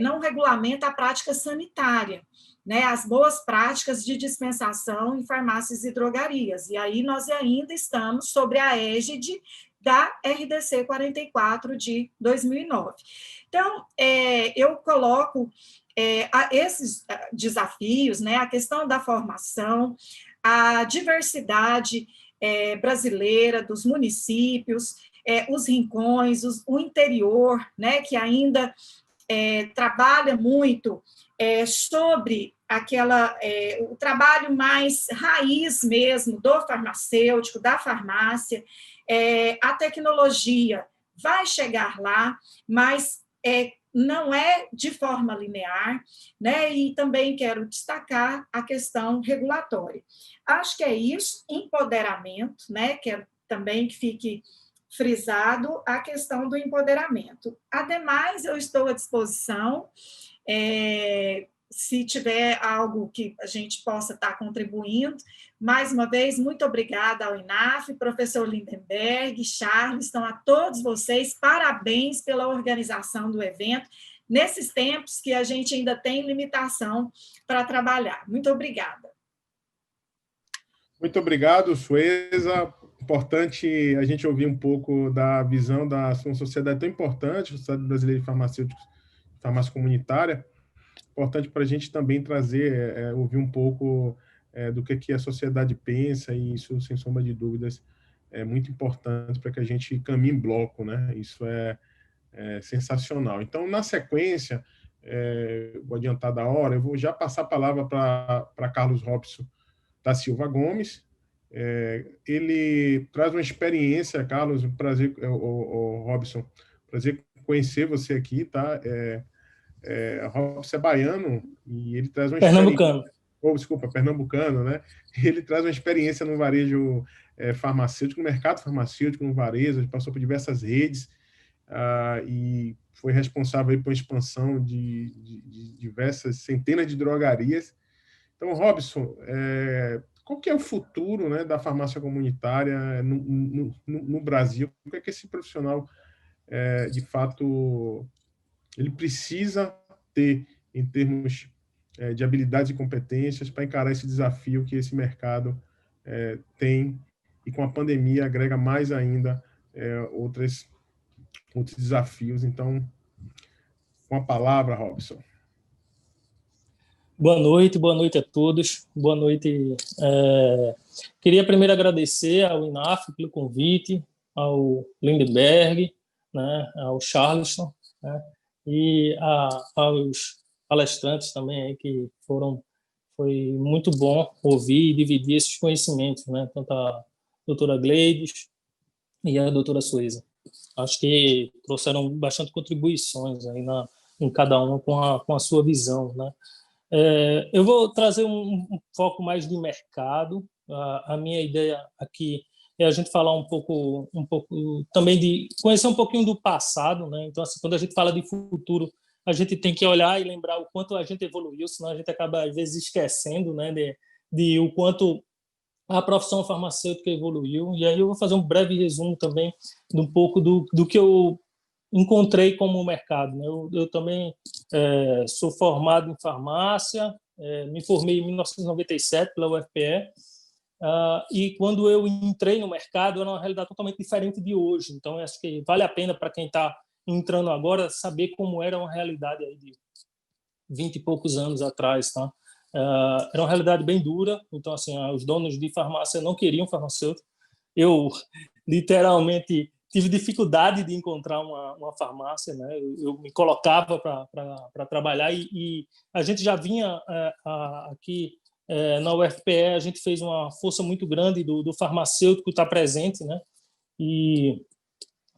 não regulamenta a prática sanitária, né? As boas práticas de dispensação em farmácias e drogarias, e aí nós ainda estamos sobre a égide da RDC 44 de 2009. Então, eu coloco esses desafios, né, a questão da formação, a diversidade brasileira dos municípios, os rincões, o interior, né, que ainda trabalha muito sobre o trabalho mais raiz mesmo do farmacêutico, da farmácia. A tecnologia vai chegar lá, mas não é de forma linear, né? E também quero destacar a questão regulatória. Acho que é isso, empoderamento, né? Quero também que fique frisado a questão do empoderamento. Ademais, eu estou à disposição, se tiver algo que a gente possa estar contribuindo. Mais uma vez, muito obrigada ao INAF, professor Lindenberg, Charleston, a todos vocês, parabéns pela organização do evento, nesses tempos que a gente ainda tem limitação para trabalhar. Muito obrigada. Muito obrigado, Sueza. Importante a gente ouvir um pouco da visão da uma sociedade tão importante, a Sociedade Brasileira de Farmacêuticos, Farmácia Comunitária. Importante para a gente também trazer, ouvir um pouco do que a sociedade pensa, e isso, sem sombra de dúvidas, é muito importante para que a gente caminhe em bloco, né? Isso é sensacional. Então, na sequência, vou adiantar da hora, eu vou já passar a palavra para Carlos Robson da Silva Gomes. Ele traz uma experiência, Carlos, um prazer, Robson, prazer conhecer você aqui, tá? Robson é baiano e ele traz uma pernambucano. Pernambucano, né? Ele traz uma experiência no varejo farmacêutico, no mercado farmacêutico, no varejo, ele passou por diversas redes e foi responsável aí por expansão de diversas centenas de drogarias. Então, Robson, qual que é o futuro, né, da farmácia comunitária no Brasil? O que é que esse profissional, de fato, ele precisa ter em termos de habilidades e competências para encarar esse desafio que esse mercado tem, e com a pandemia agrega mais ainda outros desafios. Então, com a palavra, Robson. Boa noite a todos. Boa noite. Queria primeiro agradecer ao INAF pelo convite, ao Lindenberg, né, ao Charleston, né, e aos palestrantes também aí que foi muito bom ouvir e dividir esses conhecimentos, né, tanto a doutora Gleides e a doutora Sueza. Acho que trouxeram bastante contribuições aí em cada uma com a sua visão, né. Eu vou trazer um foco mais de mercado. A minha ideia aqui é a gente falar um pouco também de conhecer um pouquinho do passado, né? Então, assim, quando a gente fala de futuro, a gente tem que olhar e lembrar o quanto a gente evoluiu, senão a gente acaba às vezes esquecendo, né, de o quanto a profissão farmacêutica evoluiu. E aí eu vou fazer um breve resumo também de um pouco do que eu encontrei como mercado, né? Eu também sou formado em farmácia, me formei em 1997 pela UFPE, e quando eu entrei no mercado era uma realidade totalmente diferente de hoje. Então, acho que vale a pena para quem está entrando agora saber como era uma realidade aí de 20 e poucos anos atrás, tá? Era uma realidade bem dura. Então, assim, os donos de farmácia não queriam farmacêutico. Eu literalmente tive dificuldade de encontrar uma farmácia, né? Eu me colocava para trabalhar, e a gente já vinha aqui na UFPE, a gente fez uma força muito grande do farmacêutico estar presente, né? E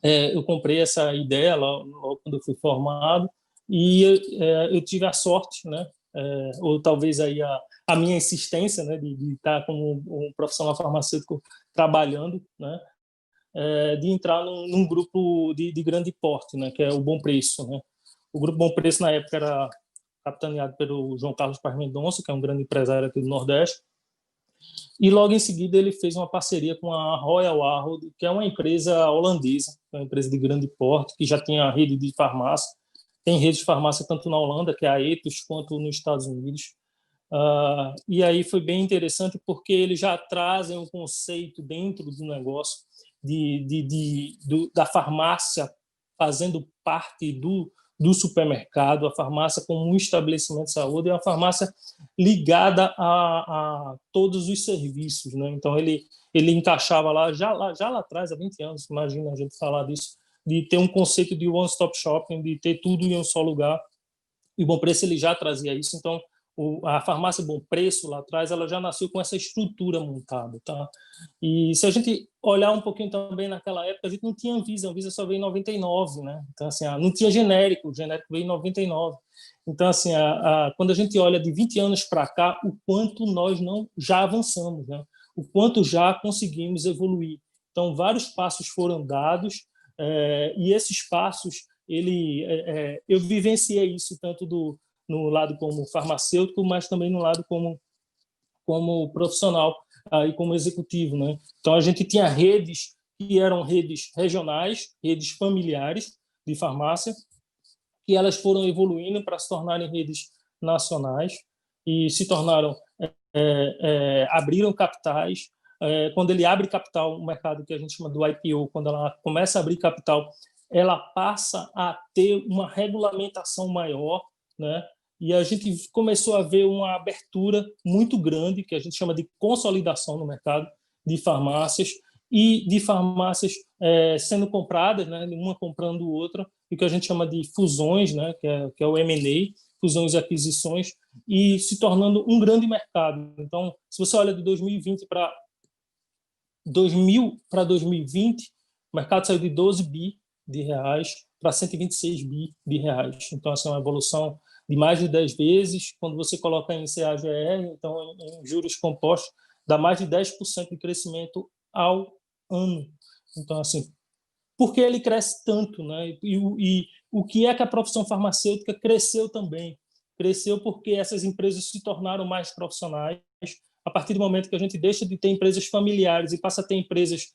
eu comprei essa ideia logo quando eu fui formado, e eu tive a sorte, né? Ou talvez aí a minha insistência, né, de estar como um profissional farmacêutico trabalhando, né? De entrar num grupo de grande porte, né, que é o Bom Preço, né? O grupo Bom Preço na época era capitaneado pelo João Carlos Paz Mendonça, que é um grande empresário aqui do Nordeste, e logo em seguida ele fez uma parceria com a Royal Arrow, que é uma empresa holandesa, uma empresa de grande porte, que já tinha rede de farmácia, tem rede de farmácia tanto na Holanda, que é a Etos, quanto nos Estados Unidos. E aí foi bem interessante porque eles já trazem um conceito dentro do negócio da farmácia fazendo parte do supermercado, a farmácia como um estabelecimento de saúde, é uma farmácia ligada a todos os serviços, né? Então ele encaixava já lá atrás, há 20 anos, imagina a gente falar disso, de ter um conceito de one-stop shopping, de ter tudo em um só lugar. E o Bom Preço ele já trazia isso. Então a farmácia Bom Preço lá atrás ela já nasceu com essa estrutura montada, tá? E se a gente olhar um pouquinho também naquela época, a gente não tinha Anvisa, a Anvisa só veio em 99, né? Então assim, não tinha genérico, o genérico veio em 99. Então assim, quando a gente olha de 20 anos para cá, o quanto nós já avançamos, né? O quanto já conseguimos evoluir. Então vários passos foram dados, e esses passos eu vivenciei isso tanto no lado como farmacêutico, mas também no lado como profissional e como executivo, né? Então a gente tinha redes que eram redes regionais, redes familiares de farmácia, que elas foram evoluindo para se tornarem redes nacionais e se tornaram abriram capitais. Quando ele abre capital, o mercado que a gente chama do IPO, quando ela começa a abrir capital, ela passa a ter uma regulamentação maior, né? E a gente começou a ver uma abertura muito grande, que a gente chama de consolidação no mercado de farmácias, e de farmácias sendo compradas, né, uma comprando outra, e o que a gente chama de fusões, né, que é o M&A, fusões e aquisições, e se tornando um grande mercado. Então, se você olha de 2020 para 2020, o mercado saiu de 12 bi de reais para 126 bi de reais. Então, essa é uma evolução de mais de 10 vezes. Quando você coloca em CAGR, então em juros compostos, dá mais de 10% de crescimento ao ano. Então, assim, por que ele cresce tanto, né? E o que é que a profissão farmacêutica cresceu também? Cresceu porque essas empresas se tornaram mais profissionais, a partir do momento que a gente deixa de ter empresas familiares e passa a ter empresas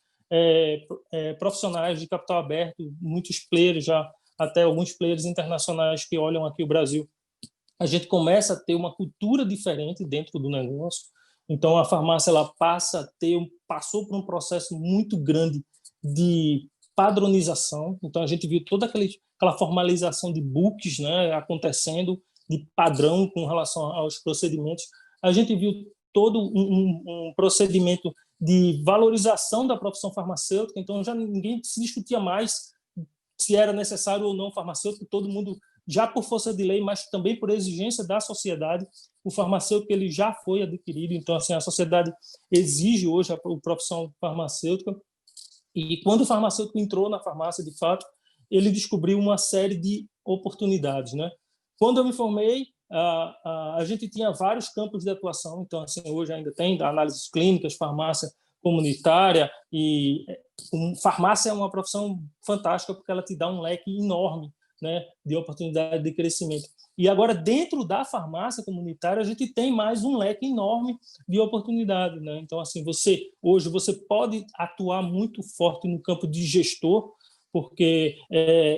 profissionais de capital aberto, muitos players já, até alguns players internacionais que olham aqui o Brasil, a gente começa a ter uma cultura diferente dentro do negócio. Então, a farmácia ela passou por um processo muito grande de padronização. Então, a gente viu toda aquela formalização de books, né, acontecendo, de padrão com relação aos procedimentos. A gente viu todo um procedimento de valorização da profissão farmacêutica. Então, já ninguém se discutia mais se era necessário ou não farmacêutico, todo mundo, já por força de lei, mas também por exigência da sociedade, o farmacêutico ele já foi adquirido. Então, assim, a sociedade exige hoje a profissão farmacêutica. E quando o farmacêutico entrou na farmácia, de fato, ele descobriu uma série de oportunidades, né? Quando eu me formei, a gente tinha vários campos de atuação. Então, assim, hoje ainda tem análises clínicas, farmácia comunitária, e farmácia é uma profissão fantástica porque ela te dá um leque enorme, né, de oportunidade de crescimento. E agora, dentro da farmácia comunitária, a gente tem mais um leque enorme de oportunidade, né? Então, assim, hoje você pode atuar muito forte no campo de gestor, porque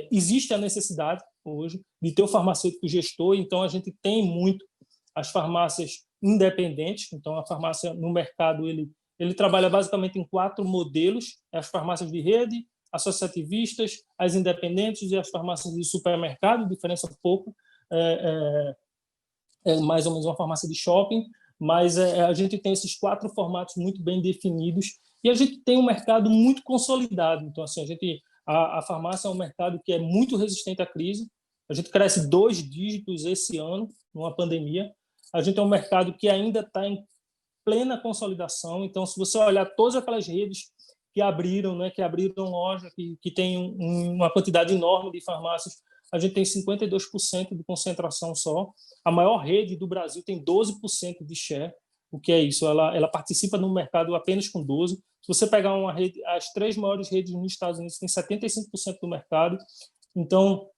existe a necessidade hoje de ter o farmacêutico gestor. Então, a gente tem muito as farmácias independentes. Então, a farmácia no mercado, ele trabalha basicamente em 4 modelos: as farmácias de rede, associativistas, as independentes e as farmácias de supermercado. Diferença pouco, é mais ou menos uma farmácia de shopping, mas a gente tem esses 4 formatos muito bem definidos e a gente tem um mercado muito consolidado. Então, assim, a farmácia é um mercado que é muito resistente à crise. A gente cresce 2 dígitos esse ano, numa pandemia. A gente é um mercado que ainda está em plena consolidação. Então, se você olhar todas aquelas redes que abriram, né, que abriram loja, que tem uma quantidade enorme de farmácias, a gente tem 52% de concentração só. A maior rede do Brasil tem 12% de share. O que é isso? Ela participa no mercado apenas com 12%. Se você pegar uma rede, as 3 maiores redes nos Estados Unidos têm 75% do mercado. Então,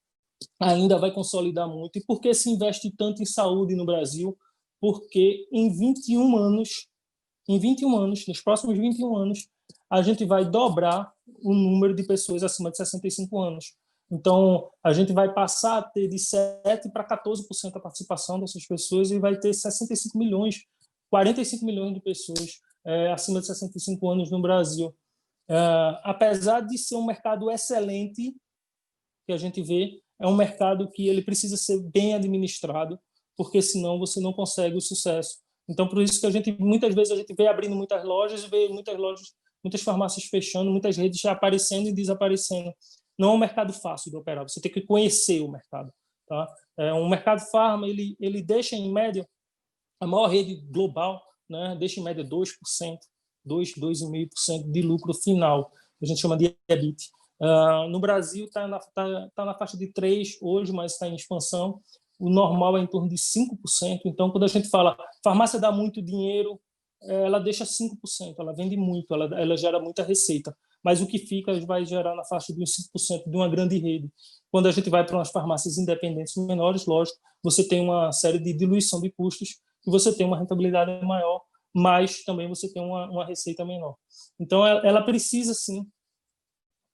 ainda vai consolidar muito. E por que se investe tanto em saúde no Brasil? Porque em 21 anos, nos próximos 21 anos, a gente vai dobrar o número de pessoas acima de 65 anos. Então, a gente vai passar a ter de 7% para 14% a participação dessas pessoas e vai ter 65 milhões, 45 milhões de pessoas acima de 65 anos no Brasil. Apesar de ser um mercado excelente, que a gente vê, é um mercado que ele precisa ser bem administrado, porque senão você não consegue o sucesso. Então, por isso que muitas vezes a gente vê abrindo muitas lojas e vê muitas farmácias fechando, muitas redes já aparecendo e desaparecendo. Não é um mercado fácil de operar, você tem que conhecer o mercado. Tá? Um mercado farma, ele deixa em média, a maior rede global, né, deixa em média 2%, 2,5% de lucro final, a gente chama de EBIT. No Brasil está na faixa de 3% hoje, mas está em expansão. O normal é em torno de 5%. Então, quando a gente fala farmácia dá muito dinheiro, ela deixa 5%, ela vende muito, ela gera muita receita. Mas o que fica vai gerar na faixa de uns 5% de uma grande rede. Quando a gente vai para umas farmácias independentes menores, lógico, você tem uma série de diluição de custos e você tem uma rentabilidade maior, mas também você tem uma receita menor. Então, ela precisa, sim,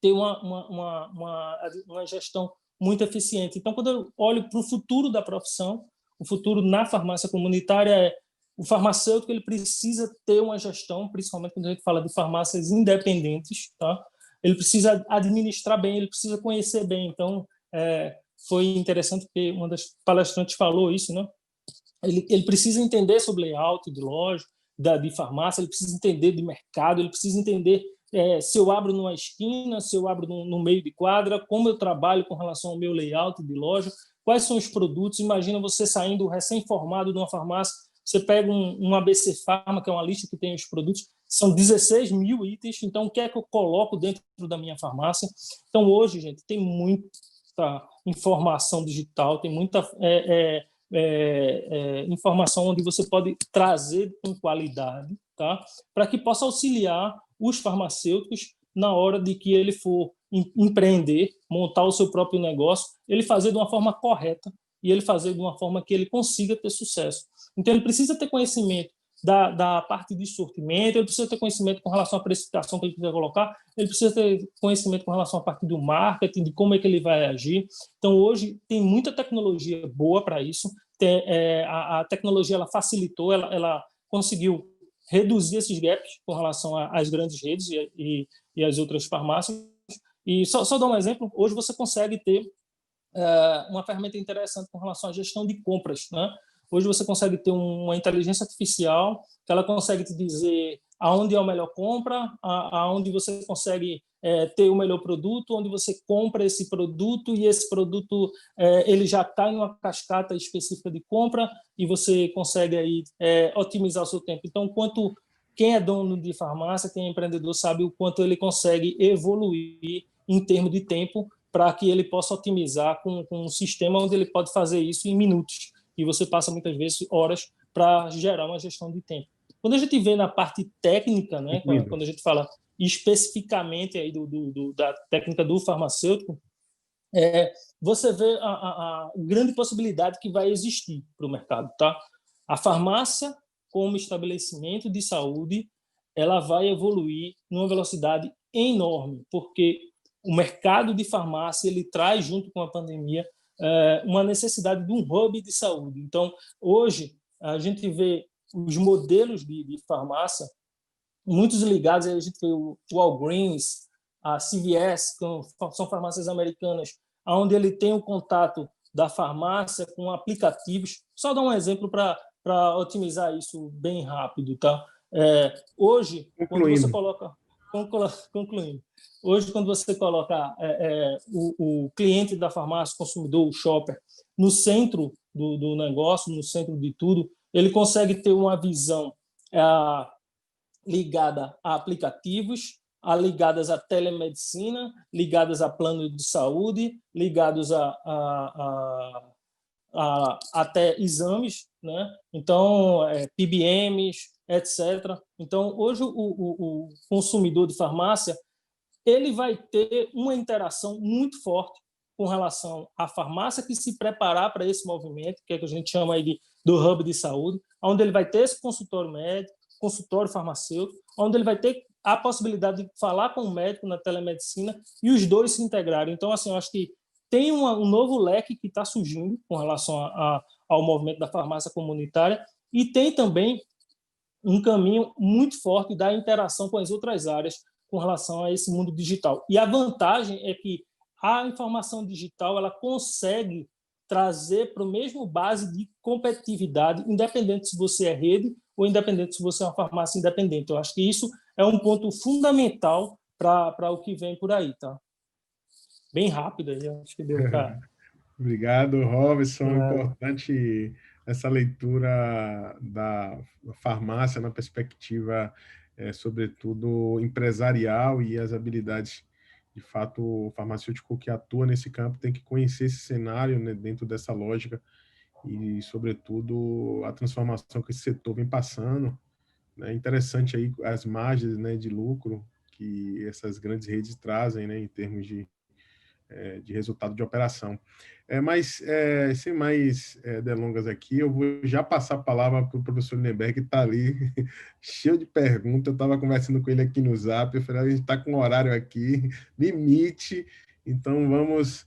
ter uma gestão muito eficiente. Então, quando eu olho para o futuro da profissão, o futuro na farmácia comunitária o farmacêutico ele precisa ter uma gestão, principalmente quando a gente fala de farmácias independentes, tá? Ele precisa administrar bem, ele precisa conhecer bem. Então, foi interessante porque uma das palestrantes falou isso, né? Ele precisa entender sobre layout de loja, de farmácia, ele precisa entender de mercado, ele precisa entender se eu abro numa esquina, se eu abro no meio de quadra, como eu trabalho com relação ao meu layout de loja, quais são os produtos. Imagina você saindo recém-formado de uma farmácia, você pega um ABC Pharma, que é uma lista que tem os produtos, são 16 mil itens, então o que é que eu coloco dentro da minha farmácia? Então hoje, gente, tem muita informação digital, tem muita informação onde você pode trazer com qualidade, tá? Para que possa auxiliar os farmacêuticos na hora de que ele for empreender, montar o seu próprio negócio, ele fazer de uma forma correta e ele fazer de uma forma que ele consiga ter sucesso. Então, ele precisa ter conhecimento da parte de sortimento, ele precisa ter conhecimento com relação à precificação que ele precisa colocar, ele precisa ter conhecimento com relação à parte do marketing, de como é que ele vai agir. Então, hoje, tem muita tecnologia boa para isso. A tecnologia ela facilitou, ela conseguiu reduzir esses gaps com relação às grandes redes e às outras farmácias. E só dar um exemplo, hoje você consegue ter uma ferramenta interessante com relação à gestão de compras, né? Hoje você consegue ter uma inteligência artificial que ela consegue te dizer aonde é a melhor compra, aonde você consegue ter o melhor produto, onde você compra esse produto e esse produto ele já está em uma cascata específica de compra e você consegue aí otimizar o seu tempo. Então, quem é dono de farmácia, quem é empreendedor, sabe o quanto ele consegue evoluir em termos de tempo para que ele possa otimizar com um sistema onde ele pode fazer isso em minutos. E você passa, muitas vezes, horas para gerar uma gestão de tempo. Quando a gente vê na parte técnica, né, quando a gente fala especificamente aí da técnica do farmacêutico, você vê a grande possibilidade que vai existir para o mercado. Tá? A farmácia, como estabelecimento de saúde, ela vai evoluir numa velocidade enorme, porque o mercado de farmácia ele traz, junto com a pandemia, uma necessidade de um hub de saúde. Então, hoje, a gente vê os modelos de farmácia, muitos ligados, a gente vê o Walgreens, a CVS, que são farmácias americanas, onde ele tem o contato da farmácia com aplicativos. Só dar um exemplo para otimizar isso bem rápido. Tá? Hoje, quando você coloca... Concluindo. Hoje, quando você coloca o cliente da farmácia, o consumidor, o shopper, no centro do negócio, no centro de tudo, ele consegue ter uma visão ligada a aplicativos, ligadas à telemedicina, ligadas a plano de saúde, ligados até exames, né? Então, PBMs, etc. Então, hoje, o consumidor de farmácia ele vai ter uma interação muito forte com relação à farmácia que se preparar para esse movimento, que é que a gente chama aí do hub de saúde, onde ele vai ter esse consultório médico, consultório farmacêutico, onde ele vai ter a possibilidade de falar com o médico na telemedicina e os dois se integrarem. Então, assim, eu acho que tem um novo leque que está surgindo com relação ao movimento da farmácia comunitária e tem também um caminho muito forte da interação com as outras áreas com relação a esse mundo digital. E a vantagem é que a informação digital ela consegue trazer para o mesmo base de competitividade, independente se você é rede ou independente se você é uma farmácia independente. Eu acho que isso é um ponto fundamental para o que vem por aí. Tá? Bem rápido, eu acho que deu para... Obrigado, Robson. Importante essa leitura da farmácia na perspectiva, sobretudo, empresarial e as habilidades. De fato, o farmacêutico que atua nesse campo tem que conhecer esse cenário, né, dentro dessa lógica e, sobretudo, a transformação que esse setor vem passando. É interessante aí as margens, né, de lucro que essas grandes redes trazem, né, em termos de resultado de operação. Mas, sem mais delongas aqui, eu vou já passar a palavra para o professor Lindenberg, que está ali, cheio de perguntas. Eu estava conversando com ele aqui no Zap, eu falei, a gente está com um horário aqui, limite, então vamos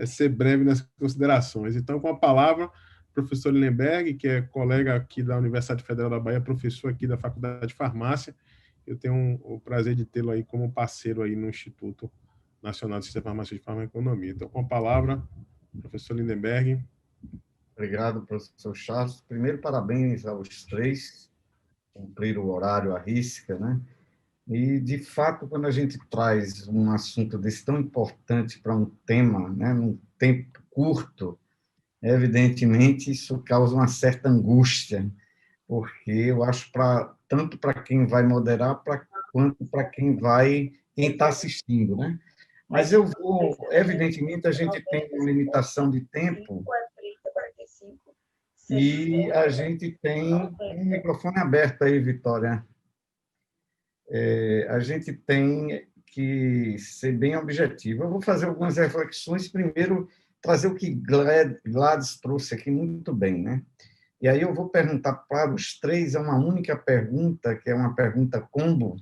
ser breve nas considerações. Então, com a palavra, professor Lindenberg, que é colega aqui da Universidade Federal da Bahia, professor aqui da Faculdade de Farmácia. Eu tenho o prazer de tê-lo aí como parceiro aí no Instituto Nacional de Sistema Farmacêutico de Farmaconomia. Então, com a palavra, professor Lindenberg. Obrigado, professor Charles. Primeiro, parabéns aos três, cumpriram o horário à risca, né? E, de fato, quando a gente traz um assunto desse tão importante para um tema, né, num tempo curto, evidentemente, isso causa uma certa angústia, porque eu acho tanto para quem vai moderar, quanto para quem está assistindo, né? Mas evidentemente, a gente tem uma limitação de tempo e a gente tem um microfone aberto aí, Vitória. A gente tem que ser bem objetivo. Eu vou fazer algumas reflexões. Primeiro, trazer o que Gladys trouxe aqui muito bem, né? E aí eu vou perguntar para os três, é uma única pergunta, que é uma pergunta combo,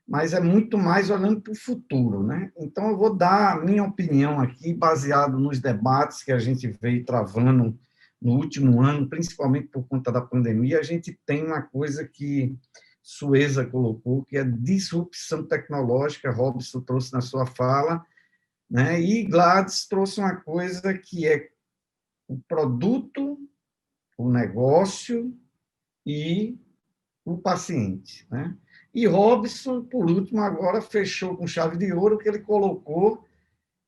mas é muito mais olhando para o futuro, né? Então, eu vou dar a minha opinião aqui, baseado nos debates que a gente veio travando no último ano, principalmente por conta da pandemia. A gente tem uma coisa que Sueza colocou, que é disrupção tecnológica, Robson trouxe na sua fala, né? E Gladys trouxe uma coisa que é o produto, o negócio e o paciente, né? E Robson, por último, agora fechou com chave de ouro, que ele colocou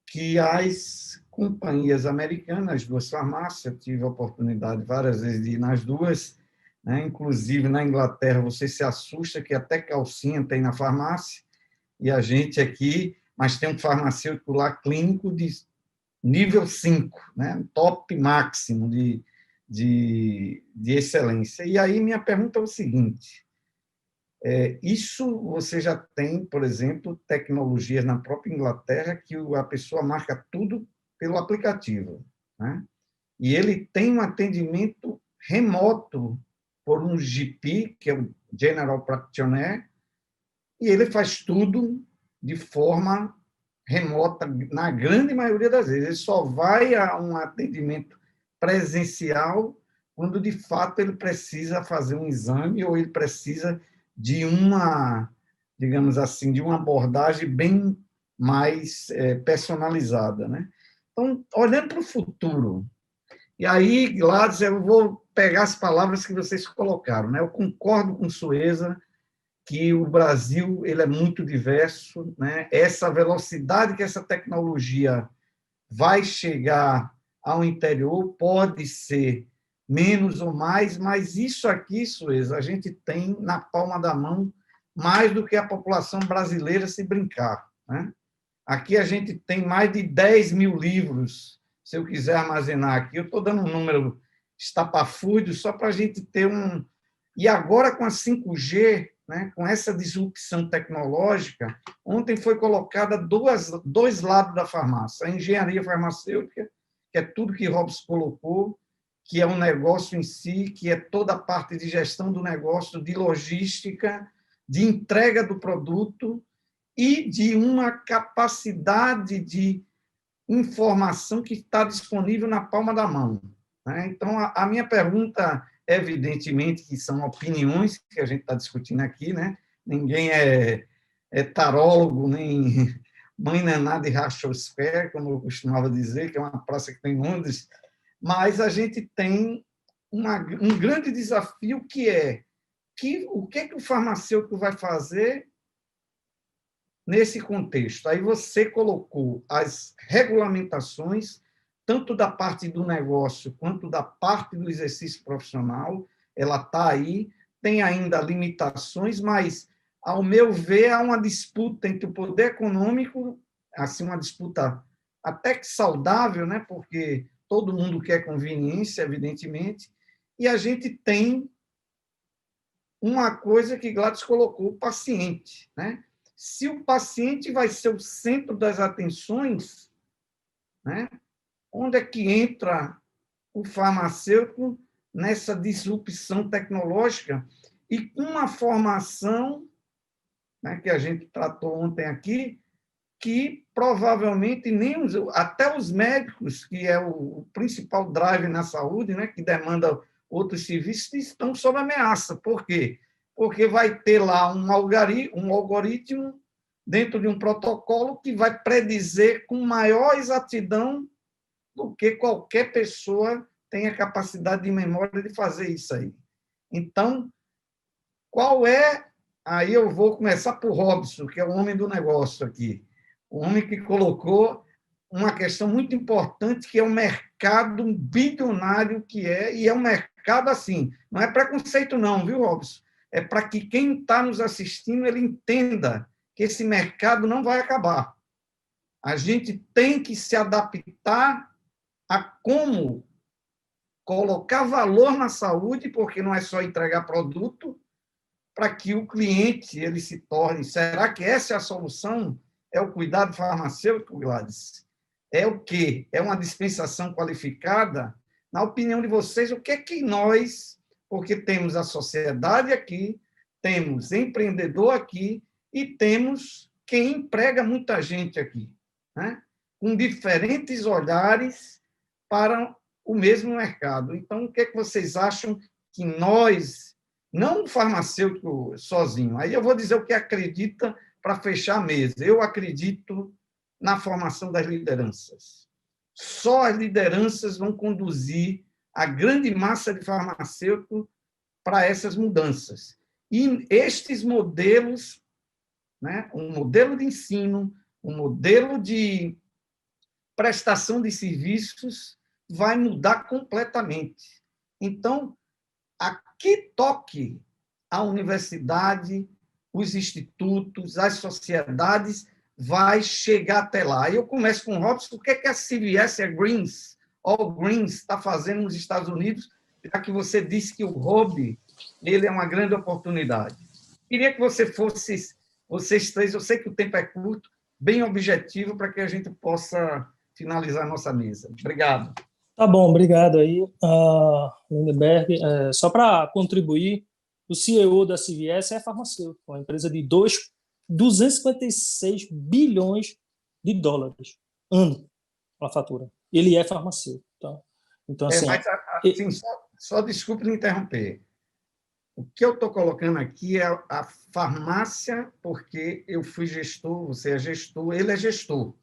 que as companhias americanas, as duas farmácias, tive a oportunidade várias vezes de ir nas duas, né? Inclusive na Inglaterra, você se assusta que até calcinha tem na farmácia, e a gente aqui, mas tem um farmacêutico lá clínico de nível 5, né? Top máximo de excelência. E aí minha pergunta é o seguinte, isso você já tem, por exemplo, tecnologias na própria Inglaterra que a pessoa marca tudo pelo aplicativo, né? E ele tem um atendimento remoto por um GP, que é o General Practitioner, e ele faz tudo de forma remota, na grande maioria das vezes. Ele só vai a um atendimento presencial quando, de fato, ele precisa fazer um exame ou ele precisa de uma, digamos assim, de uma abordagem bem mais personalizada, né? Então, olhando para o futuro, e aí, Gladys, eu vou pegar as palavras que vocês colocaram, né? Eu concordo com Sueza que o Brasil ele é muito diverso, né? Essa velocidade que essa tecnologia vai chegar ao interior pode ser menos ou mais, mas isso aqui, Sueza, a gente tem na palma da mão mais do que a população brasileira se brincar, né? Aqui a gente tem mais de 10 mil livros, se eu quiser armazenar aqui. Eu estou dando um número estapafúrdio só para a gente ter um... E agora, com a 5G, né, com essa disrupção tecnológica, ontem foi colocada dois lados da farmácia. A engenharia farmacêutica, que é tudo que Robson colocou, que é um negócio em si, que é toda a parte de gestão do negócio, de logística, de entrega do produto e de uma capacidade de informação que está disponível na palma da mão, né? Então, a minha pergunta, evidentemente, que são opiniões que a gente está discutindo aqui, né? Ninguém é tarólogo, nem mãe naná de Rachosquer, como eu costumava dizer, que é uma praça que tem em Londres, mas a gente tem um grande desafio que é o que o farmacêutico vai fazer nesse contexto. Aí você colocou as regulamentações, tanto da parte do negócio quanto da parte do exercício profissional, ela está aí, tem ainda limitações, mas, ao meu ver, há uma disputa entre o poder econômico, assim, uma disputa até que saudável, né? Porque todo mundo quer conveniência, evidentemente, e a gente tem uma coisa que Gladys colocou, o paciente, né? Se o paciente vai ser o centro das atenções, né? Onde é que entra o farmacêutico nessa disrupção tecnológica e com uma formação, né, que a gente tratou ontem aqui, que provavelmente até os médicos, que é o principal drive na saúde, né, que demanda outros serviços, estão sob ameaça. Por quê? Porque vai ter lá um algoritmo dentro de um protocolo que vai predizer com maior exatidão do que qualquer pessoa tenha capacidade de memória de fazer isso aí. Então, qual é... Aí eu vou começar por Robson, que é o homem do negócio aqui. O homem que colocou uma questão muito importante, que é o mercado bilionário que é, e é um mercado assim. Não é preconceito não, viu, Robson? É para que quem está nos assistindo ele entenda que esse mercado não vai acabar. A gente tem que se adaptar a como colocar valor na saúde, porque não é só entregar produto, para que o cliente ele se torne... Será que essa é a solução? É o cuidado farmacêutico, Gladys? É o quê? É uma dispensação qualificada? Na opinião de vocês, o que é que nós, porque temos a sociedade aqui, temos empreendedor aqui e temos quem emprega muita gente aqui, né? Com diferentes olhares para o mesmo mercado. Então, o que é que vocês acham que nós, não o farmacêutico sozinho, aí eu vou dizer o que acredita para fechar a mesa. Eu acredito na formação das lideranças. Só as lideranças vão conduzir a grande massa de farmacêuticos para essas mudanças. E estes modelos, né, um modelo de ensino, um modelo de prestação de serviços, vai mudar completamente. Então, a que toque a universidade, os institutos, as sociedades, vai chegar até lá. Eu começo com o Robson. O que é a CVS, a Greens, All Greens, está fazendo nos Estados Unidos, já que você disse que o hobby ele é uma grande oportunidade. Queria que você fosse, vocês três, eu sei que o tempo é curto, bem objetivo, para que a gente possa finalizar a nossa mesa. Obrigado. Tá bom, obrigado aí, Lindenberg. Só para contribuir, o CEO da CVS é farmacêutico, uma empresa de 256 bilhões de dólares ano, a fatura. Ele é farmacêutico. Tá? Então, assim, mas, assim, só desculpe me interromper. O que eu estou colocando aqui é a farmácia, porque eu fui gestor, você é gestor, ele é gestor.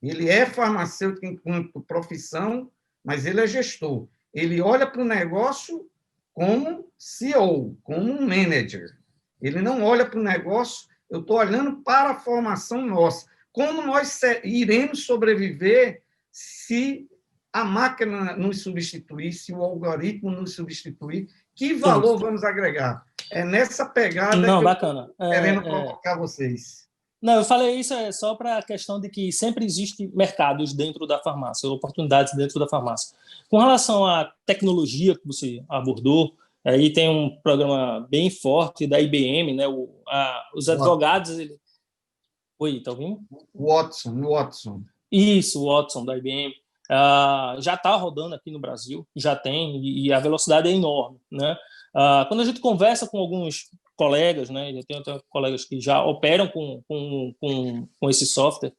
Ele é farmacêutico enquanto profissão, mas ele é gestor. Ele olha para o negócio como CEO, como um manager. Ele não olha para o negócio, eu estou olhando para a formação nossa. Como nós iremos sobreviver se a máquina nos substituir, se o algoritmo nos substituir, que valor vamos agregar? É nessa pegada não, que bacana. eu estou querendo provocar vocês. Não, eu falei isso só para a questão de que sempre existe mercados dentro da farmácia, oportunidades dentro da farmácia. Com relação à tecnologia que você abordou, aí tem um programa bem forte da IBM, né? Os advogados... Oi, tá ouvindo? Watson. Isso, o Watson, da IBM. Já está rodando aqui no Brasil, já tem, e a velocidade é enorme, né? Quando a gente conversa com alguns colegas, né, eu tenho até colegas que já operam com esse software,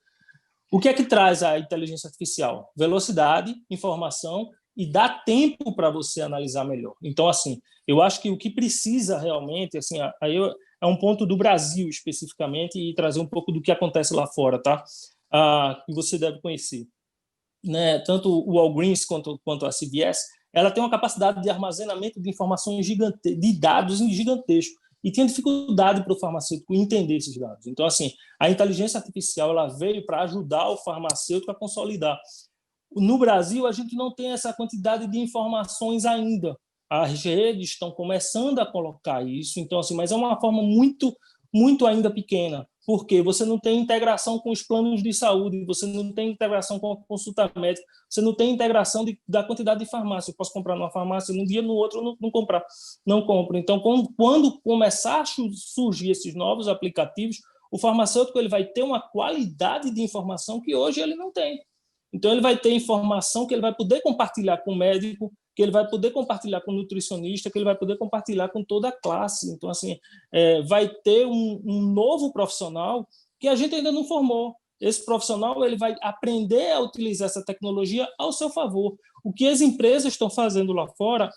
o que é que traz a inteligência artificial? Velocidade, informação e dá tempo para você analisar melhor. Então, assim, eu acho que o que precisa realmente, assim, aí é um ponto do Brasil especificamente e trazer um pouco do que acontece lá fora, tá? Que você deve conhecer. Né, tanto o Walgreens quanto a CVS, ela tem uma capacidade de armazenamento de informações de dados gigantesco e tem dificuldade para o farmacêutico entender esses dados. Então, assim, a inteligência artificial ela veio para ajudar o farmacêutico a consolidar. No Brasil, a gente não tem essa quantidade de informações ainda. As redes estão começando a colocar isso, então, assim, mas é uma forma muito ainda pequena, porque você não tem integração com os planos de saúde, você não tem integração com a consulta médica, você não tem integração da quantidade de farmácia. Eu posso comprar numa farmácia, num dia, no outro, não compro. Então, quando começar a surgir esses novos aplicativos, o farmacêutico ele vai ter uma qualidade de informação que hoje ele não tem. Então, ele vai ter informação que ele vai poder compartilhar com o médico, que ele vai poder compartilhar com o nutricionista, que ele vai poder compartilhar com toda a classe. Então, assim, vai ter um novo profissional que a gente ainda não formou. Esse profissional ele vai aprender a utilizar essa tecnologia ao seu favor. O que as empresas estão fazendo lá fora,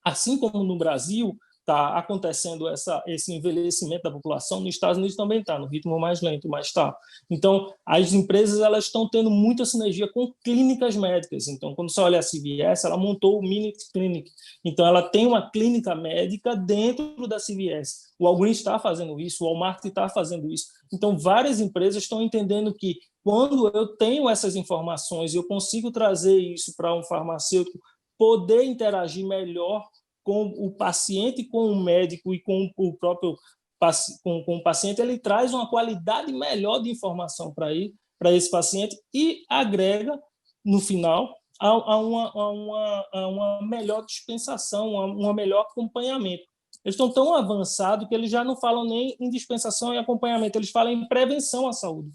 assim como no Brasil, está acontecendo esse envelhecimento da população, nos Estados Unidos também está, no ritmo mais lento, mas está. Então, as empresas elas estão tendo muita sinergia com clínicas médicas. Então, quando você olha a CVS, ela montou o Mini Clinic. Então, ela tem uma clínica médica dentro da CVS. O Walgreens está fazendo isso, o Walmart está fazendo isso. Então, várias empresas estão entendendo que quando eu tenho essas informações e eu consigo trazer isso para um farmacêutico poder interagir melhor com o paciente, com o médico e com o próprio com o paciente, ele traz uma qualidade melhor de informação para esse paciente e agrega, no final, a uma melhor dispensação, um melhor acompanhamento. Eles estão tão avançados que eles já não falam nem em dispensação e acompanhamento, eles falam em prevenção à saúde.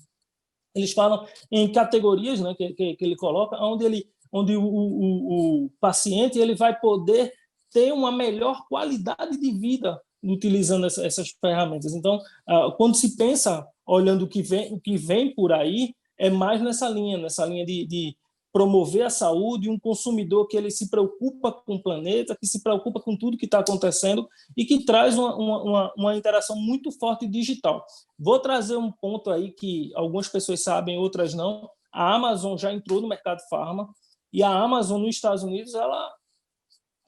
Eles falam em categorias, né, que ele coloca, onde onde o paciente ele vai poder ter uma melhor qualidade de vida utilizando essas ferramentas. Então, quando se pensa, olhando o que vem por aí, é mais nessa linha de promover a saúde, um consumidor que ele se preocupa com o planeta, que se preocupa com tudo que está acontecendo e que traz uma interação muito forte digital. Vou trazer um ponto aí que algumas pessoas sabem, outras não. A Amazon já entrou no mercado farma e a Amazon nos Estados Unidos ela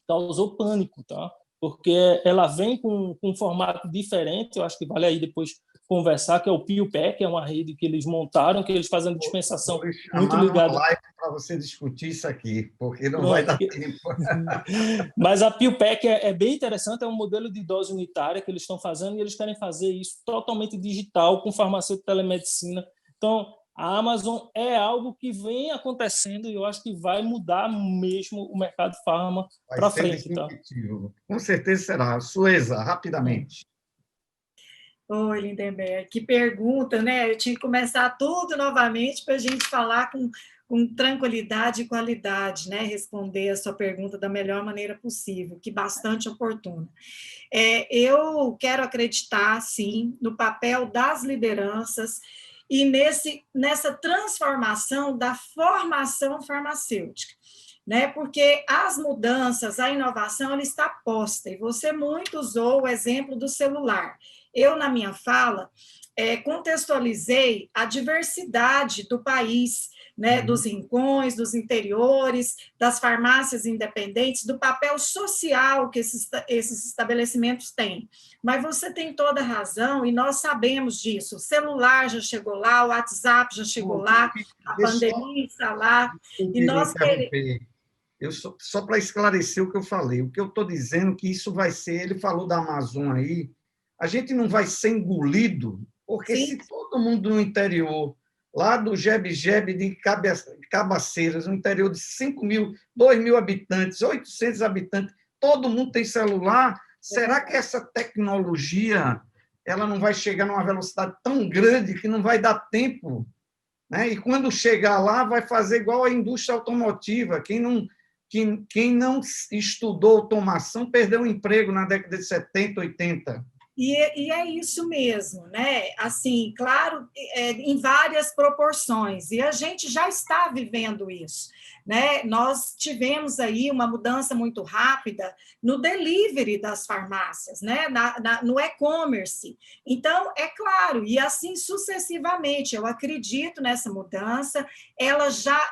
causou pânico, tá? Porque ela vem com um formato diferente, eu acho que vale aí depois conversar, que é o PillPack, que é uma rede que eles montaram, que eles fazem dispensação muito ligada. Vou live para você discutir isso aqui, porque não vai dar tempo. Mas a PillPack é bem interessante, é um modelo de dose unitária que eles estão fazendo e eles querem fazer isso totalmente digital, com farmacêutico telemedicina. Então, a Amazon é algo que vem acontecendo e eu acho que vai mudar mesmo o mercado farma para frente. Tá? Com certeza será. Sueza, rapidamente. Oi, Lindenberg, que pergunta, né? Eu tinha que começar tudo novamente para a gente falar com tranquilidade e qualidade, né? Responder a sua pergunta da melhor maneira possível, que bastante oportuna. Eu quero acreditar, sim, no papel das lideranças e nessa transformação da formação farmacêutica, né? Porque as mudanças, a inovação, ela está posta, e você muito usou o exemplo do celular. Eu, na minha fala, contextualizei a diversidade do país, né, dos rincões, dos interiores, das farmácias independentes, do papel social que esses estabelecimentos têm. Mas você tem toda a razão, e nós sabemos disso. O celular já chegou lá, o WhatsApp já chegou lá, a pandemia está lá. E nós queremos... Só para esclarecer o que eu falei, o que eu estou dizendo que isso vai ser, ele falou da Amazon aí, a gente não vai ser engolido, porque Sim. Se todo mundo no interior, lá do Jebe-Jebe de Cabaceiras, no interior de 5 mil, 2 mil habitantes, 800 habitantes, todo mundo tem celular, será que essa tecnologia ela não vai chegar numa velocidade tão grande que não vai dar tempo? Né? E quando chegar lá, vai fazer igual a indústria automotiva. Quem não estudou automação perdeu o emprego na década de 70, 80. E é isso mesmo, né? Assim, claro, em várias proporções, e a gente já está vivendo isso, né? Nós tivemos aí uma mudança muito rápida no delivery das farmácias, né? No e-commerce. Então, é claro, e assim sucessivamente, eu acredito nessa mudança,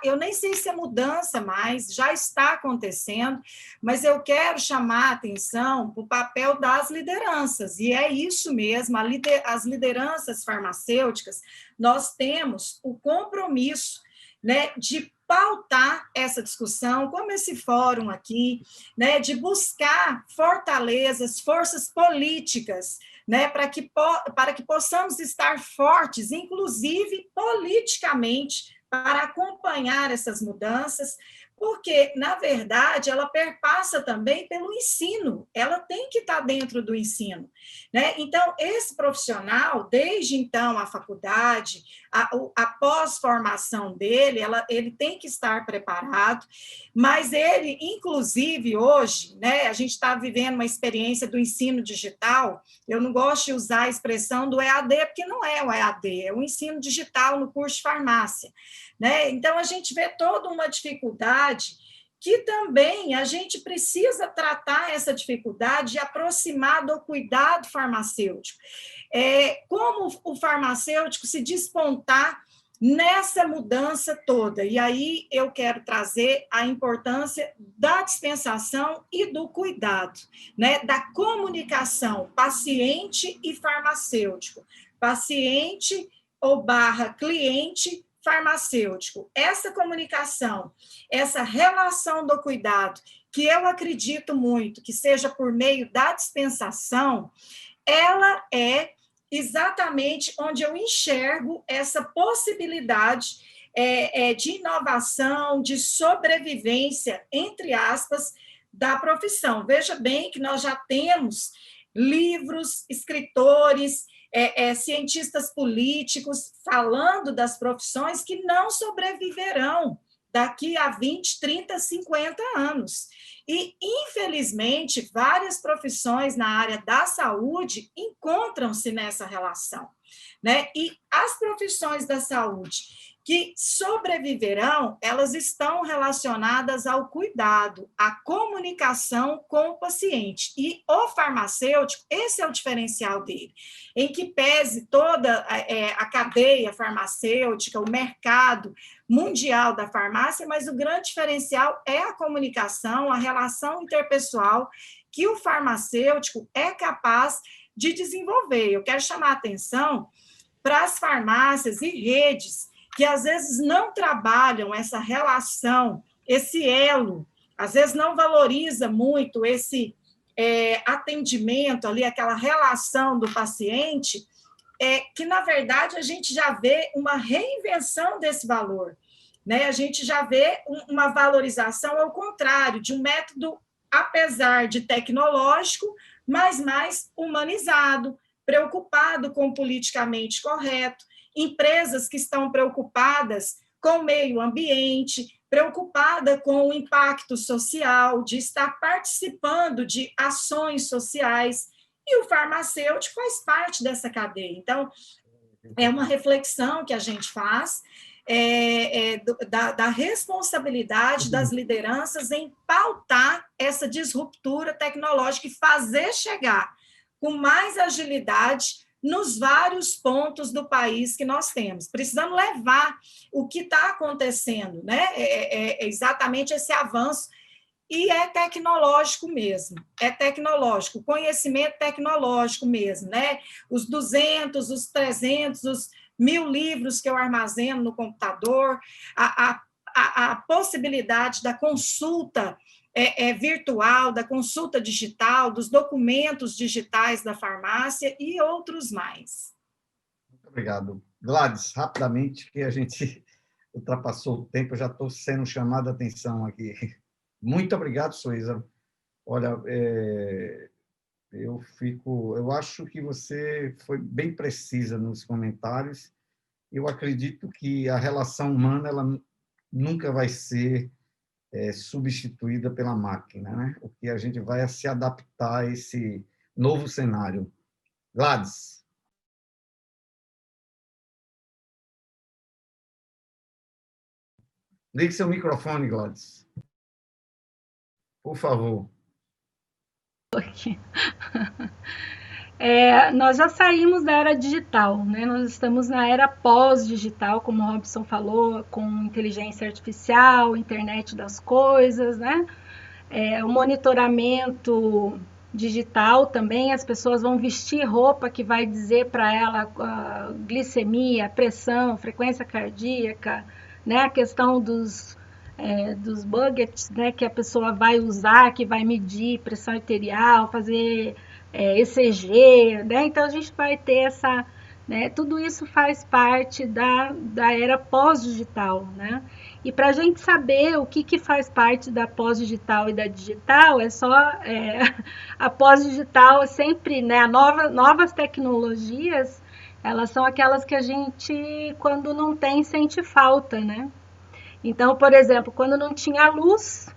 eu nem sei se é mudança mais, já está acontecendo, mas eu quero chamar a atenção para o papel das lideranças, e é isso mesmo, as lideranças farmacêuticas, nós temos o compromisso, né, de pautar essa discussão, como esse fórum aqui, né, de buscar fortalezas, forças políticas, né, para que possamos estar fortes, inclusive politicamente, para acompanhar essas mudanças, porque, na verdade, ela perpassa também pelo ensino, ela tem que estar dentro do ensino, né? Então, esse profissional, desde então a faculdade, a pós-formação dele, ele tem que estar preparado, mas ele, inclusive, hoje, né, a gente está vivendo uma experiência do ensino digital, eu não gosto de usar a expressão do EAD, porque não é o EAD, é o ensino digital no curso de farmácia, né? Então, a gente vê toda uma dificuldade que também a gente precisa tratar essa dificuldade e aproximar do cuidado farmacêutico. Como o farmacêutico se despontar nessa mudança toda. E aí eu quero trazer a importância da dispensação e do cuidado, né? Da comunicação paciente e farmacêutico, paciente ou /cliente farmacêutico. Essa comunicação, essa relação do cuidado, que eu acredito muito que seja por meio da dispensação, ela é exatamente onde eu enxergo essa possibilidade de inovação, de sobrevivência, entre aspas, da profissão. Veja bem que nós já temos livros, escritores, cientistas políticos falando das profissões que não sobreviverão daqui a 20, 30, 50 anos. E, infelizmente, várias profissões na área da saúde encontram-se nessa relação, né? E as profissões da saúde que sobreviverão, elas estão relacionadas ao cuidado, à comunicação com o paciente. E o farmacêutico, esse é o diferencial dele, em que pese toda a cadeia farmacêutica, o mercado mundial da farmácia, mas o grande diferencial é a comunicação, a relação interpessoal que o farmacêutico é capaz de desenvolver. Eu quero chamar a atenção para as farmácias e redes que às vezes não trabalham essa relação, esse elo, às vezes não valoriza muito esse atendimento ali, aquela relação do paciente, que, na verdade, a gente já vê uma reinvenção desse valor, né? A gente já vê uma valorização ao contrário, de um método, apesar de tecnológico, mas mais humanizado, preocupado com o politicamente correto, empresas que estão preocupadas com o meio ambiente, preocupada com o impacto social, de estar participando de ações sociais, e o farmacêutico faz parte dessa cadeia. Então, é uma reflexão que a gente faz da responsabilidade das lideranças em pautar essa disruptura tecnológica e fazer chegar com mais agilidade nos vários pontos do país que nós temos. Precisamos levar o que está acontecendo, né? Exatamente esse avanço, e é tecnológico mesmo, é tecnológico, conhecimento tecnológico mesmo, né? Os 200, os 300, os 1000 livros que eu armazeno no computador, a possibilidade da consulta virtual, da consulta digital, dos documentos digitais da farmácia e outros mais. Muito obrigado. Gladys, rapidamente, que a gente ultrapassou o tempo, eu já estou sendo chamado a atenção aqui. Muito obrigado, Suísa. Olha, eu acho que você foi bem precisa nos comentários. Eu acredito que a relação humana ela nunca vai ser substituída pela máquina, né? O que a gente vai se adaptar a esse novo cenário. Gladys. Ligue seu microfone, Gladys. Por favor. Nós já saímos da era digital, né? Nós estamos na era pós-digital, como o Robson falou, com inteligência artificial, internet das coisas, né? O monitoramento digital também, as pessoas vão vestir roupa que vai dizer para ela a glicemia, pressão, frequência cardíaca, né? A questão dos buckets, né? Que a pessoa vai usar, que vai medir pressão arterial, fazer ECG, né? Então a gente vai ter essa, né? Tudo isso faz parte da era pós-digital, né? E para a gente saber o que faz parte da pós-digital e da digital, a pós-digital sempre, né? Novas tecnologias, elas são aquelas que a gente, quando não tem, sente falta, né? Então, por exemplo, quando não tinha luz,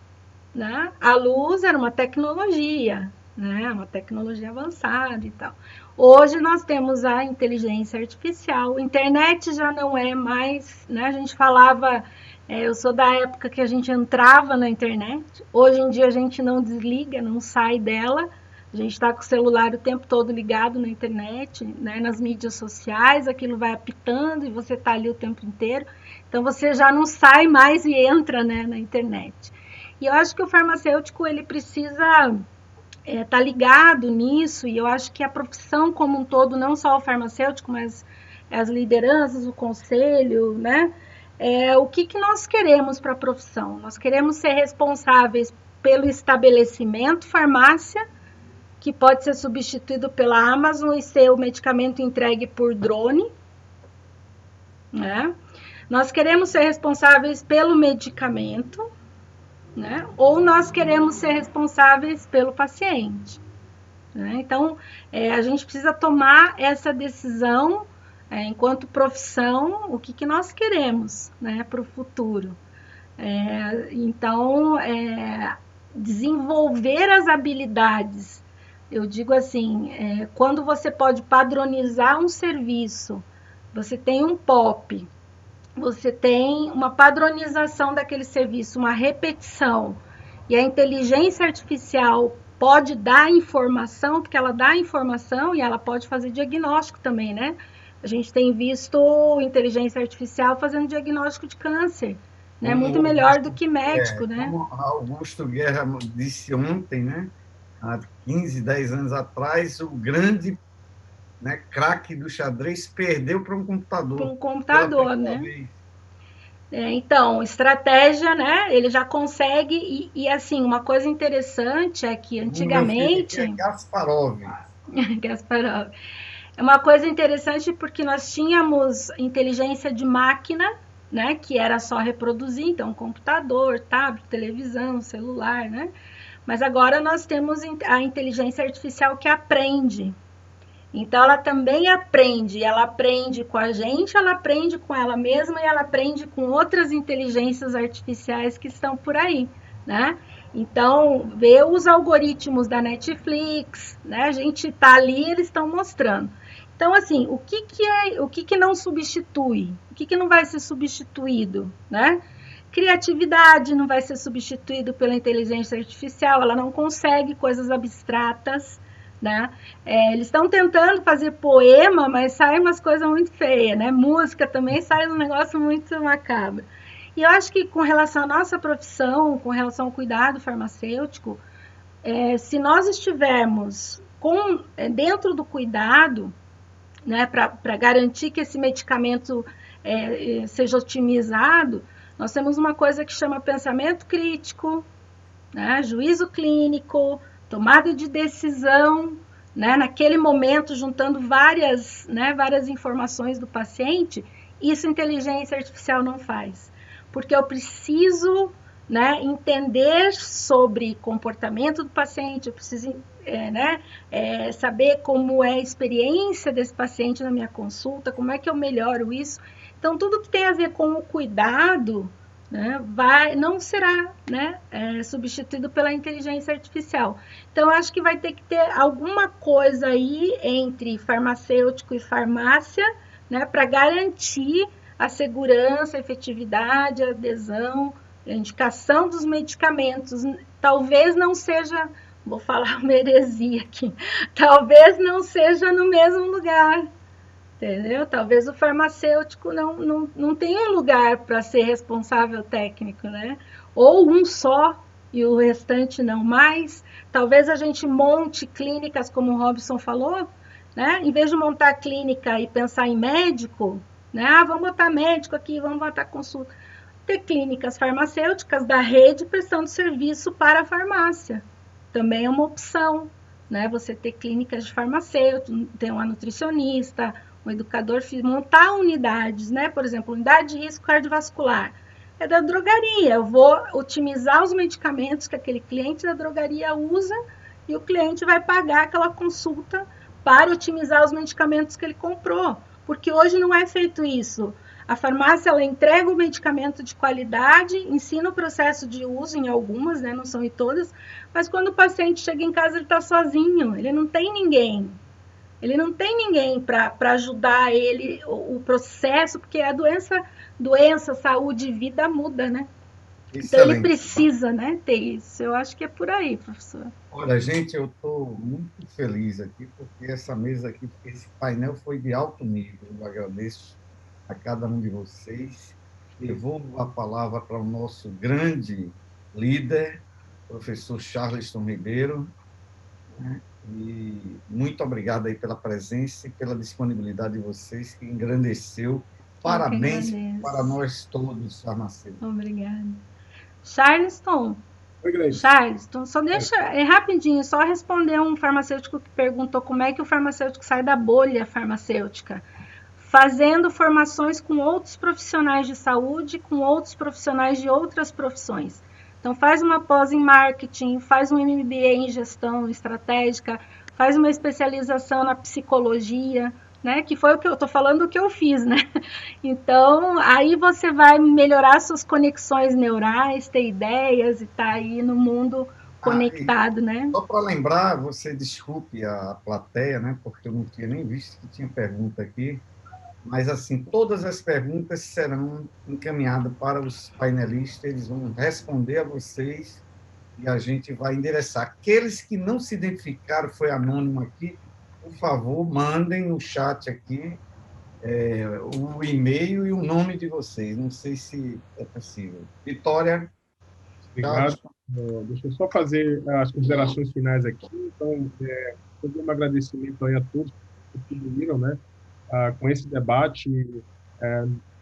né? A luz era uma tecnologia, né? Uma tecnologia avançada e tal. Hoje nós temos a inteligência artificial, a internet já não é mais, né? A gente falava, eu sou da época que a gente entrava na internet, hoje em dia a gente não desliga, não sai dela, a gente está com o celular o tempo todo ligado na internet, né? Nas mídias sociais, aquilo vai apitando e você está ali o tempo inteiro, então você já não sai mais e entra, né, na internet. E eu acho que o farmacêutico ele precisa tá ligado nisso, e eu acho que a profissão como um todo, não só o farmacêutico, mas as lideranças, o conselho, né? O que nós queremos para a profissão? Nós queremos ser responsáveis pelo estabelecimento farmácia, que pode ser substituído pela Amazon e ser o medicamento entregue por drone, né? Nós queremos ser responsáveis pelo medicamento, né? Ou nós queremos ser responsáveis pelo paciente, né? Então, a gente precisa tomar essa decisão, enquanto profissão, o que nós queremos, né, para o futuro. Então, desenvolver as habilidades, eu digo assim, quando você pode padronizar um serviço, você tem um POP, você tem uma padronização daquele serviço, uma repetição, e a inteligência artificial pode dar informação, porque ela dá informação e ela pode fazer diagnóstico também, né? A gente tem visto inteligência artificial fazendo diagnóstico de câncer, né? Muito melhor do que médico, né? Como Augusto Guerra disse ontem, né? Há 15, 10 anos atrás, o grande, né, craque do xadrez perdeu para um computador. Para um computador, né? Então, estratégia, né? Ele já consegue, e assim, uma coisa interessante é que antigamente. É Kasparov. Kasparov. É uma coisa interessante porque nós tínhamos inteligência de máquina, né? Que era só reproduzir, então, computador, tablet, televisão, celular, né? Mas agora nós temos a inteligência artificial que aprende. Então, ela também aprende, ela aprende com a gente, ela aprende com ela mesma e ela aprende com outras inteligências artificiais que estão por aí, né? Então, vê os algoritmos da Netflix, né? A gente tá ali, eles estão mostrando. Então, assim, o que não substitui? O que não vai ser substituído, né? Criatividade não vai ser substituído pela inteligência artificial, ela não consegue coisas abstratas, né? Eles estão tentando fazer poema, mas sai umas coisas muito feias, né? Música também sai um negócio muito macabro. E eu acho que com relação à nossa profissão, com relação ao cuidado farmacêutico, se nós estivermos dentro do cuidado, né, para garantir que esse medicamento seja otimizado, nós temos uma coisa que chama pensamento crítico, né, juízo clínico, tomada de decisão, né, naquele momento, juntando várias informações do paciente. Isso a inteligência artificial não faz, porque eu preciso, né, entender sobre comportamento do paciente, eu preciso saber como é a experiência desse paciente na minha consulta, como é que eu melhoro isso. Então, tudo que tem a ver com o cuidado, né, não será, né, substituído pela inteligência artificial. Então, acho que vai ter que ter alguma coisa aí entre farmacêutico e farmácia, né, para garantir a segurança, a efetividade, a adesão, a indicação dos medicamentos. Talvez não seja, vou falar uma heresia aqui, talvez não seja no mesmo lugar, entendeu? Talvez o farmacêutico não tenha um lugar para ser responsável técnico, né? Ou um só e o restante não mais. Talvez a gente monte clínicas, como o Robson falou, né? Em vez de montar clínica e pensar em médico, né? Vamos botar médico aqui, vamos botar consulta. Ter clínicas farmacêuticas da rede prestando serviço para a farmácia. Também é uma opção, né? Você ter clínicas de farmacêutico, ter uma nutricionista, um educador físico, montar unidades, né? Por exemplo, unidade de risco cardiovascular. É da drogaria, eu vou otimizar os medicamentos que aquele cliente da drogaria usa e o cliente vai pagar aquela consulta para otimizar os medicamentos que ele comprou. Porque hoje não é feito isso. A farmácia, ela entrega o medicamento de qualidade, ensina o processo de uso em algumas, né? Não são em todas, mas quando o paciente chega em casa, ele está sozinho, ele não tem ninguém. Ele não tem ninguém para ajudar ele, o processo, porque a doença, saúde e vida muda, né? Excelente. Então, ele precisa, né, ter isso. Eu acho que é por aí, professor. Olha, gente, eu estou muito feliz aqui, porque essa mesa aqui, esse painel foi de alto nível. Eu agradeço a cada um de vocês. Devolvo a palavra para o nosso grande líder, professor Charleston Ribeiro, né? E muito obrigado aí pela presença e pela disponibilidade de vocês, que engrandeceu. Parabéns para nós todos, farmacêuticos. Obrigada. Charleston, só deixa, rapidinho, só responder um farmacêutico que perguntou como é que o farmacêutico sai da bolha farmacêutica. Fazendo formações com outros profissionais de saúde, com outros profissionais de outras profissões. Então, faz uma pós em marketing, faz um MBA em gestão estratégica, faz uma especialização na psicologia, né? Que foi o que eu estou falando, o que eu fiz, né? Então, aí você vai melhorar suas conexões neurais, ter ideias e estar aí no mundo conectado, né? Só para lembrar, você desculpe a plateia, né? Porque eu não tinha nem visto que tinha pergunta aqui, mas assim, todas as perguntas serão encaminhadas para os painelistas, eles vão responder a vocês e a gente vai endereçar. Aqueles que não se identificaram, foi anônimo aqui, por favor, mandem no chat aqui o e-mail e o nome de vocês. Não sei se é possível. Vitória. Obrigado. Deixa eu só fazer as considerações finais aqui. Então, fazer um agradecimento aí a todos que contribuíram, né, com esse debate,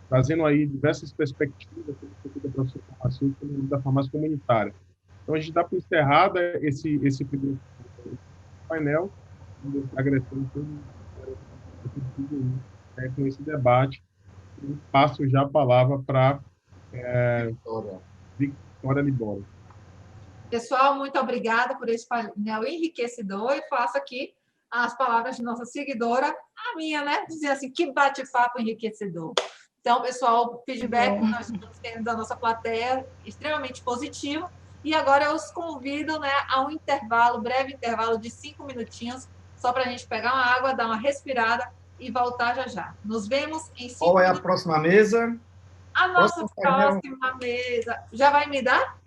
trazendo aí diversas perspectivas da profissão farmacêutica no mundo da farmácia comunitária. Então, a gente dá por encerrada esse primeiro painel, agradecendo todo mundo com esse debate. E passo já a palavra para Vitória Libório. Pessoal, muito obrigada por esse painel enriquecedor, e faço aqui as palavras de nossa seguidora, a minha, né? Dizer assim, que bate-papo enriquecedor. Então, pessoal, o feedback que nós estamos tendo da nossa plateia extremamente positivo. E agora eu os convido, né, a um intervalo, breve intervalo de 5 minutinhos, só para a gente pegar uma água, dar uma respirada e voltar já já. Nos vemos em 5 minutos. Qual é a próxima mesa? A nossa próxima mesa. Já vai me dar?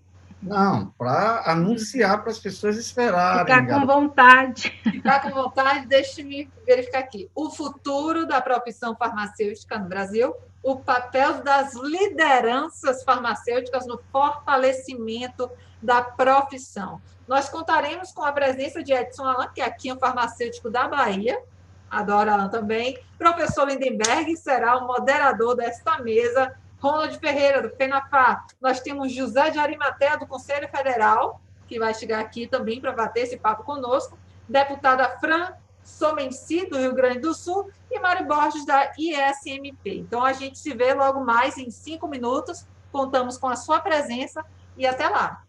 Não, para anunciar para as pessoas esperarem. Ficar com vontade. Ficar com vontade, deixe-me verificar aqui. O futuro da profissão farmacêutica no Brasil, o papel das lideranças farmacêuticas no fortalecimento da profissão. Nós contaremos com a presença de Edson Alan, que é aqui um farmacêutico da Bahia, adoro Alan também. Professor Lindenberg será o moderador desta mesa. Ronald Ferreira, do FENAFAR. Nós temos José de Arimatea, do Conselho Federal, que vai chegar aqui também para bater esse papo conosco. Deputada Fran Somenci, do Rio Grande do Sul, e Mário Borges, da ISMP. Então, a gente se vê logo mais em 5 minutos. Contamos com a sua presença e até lá.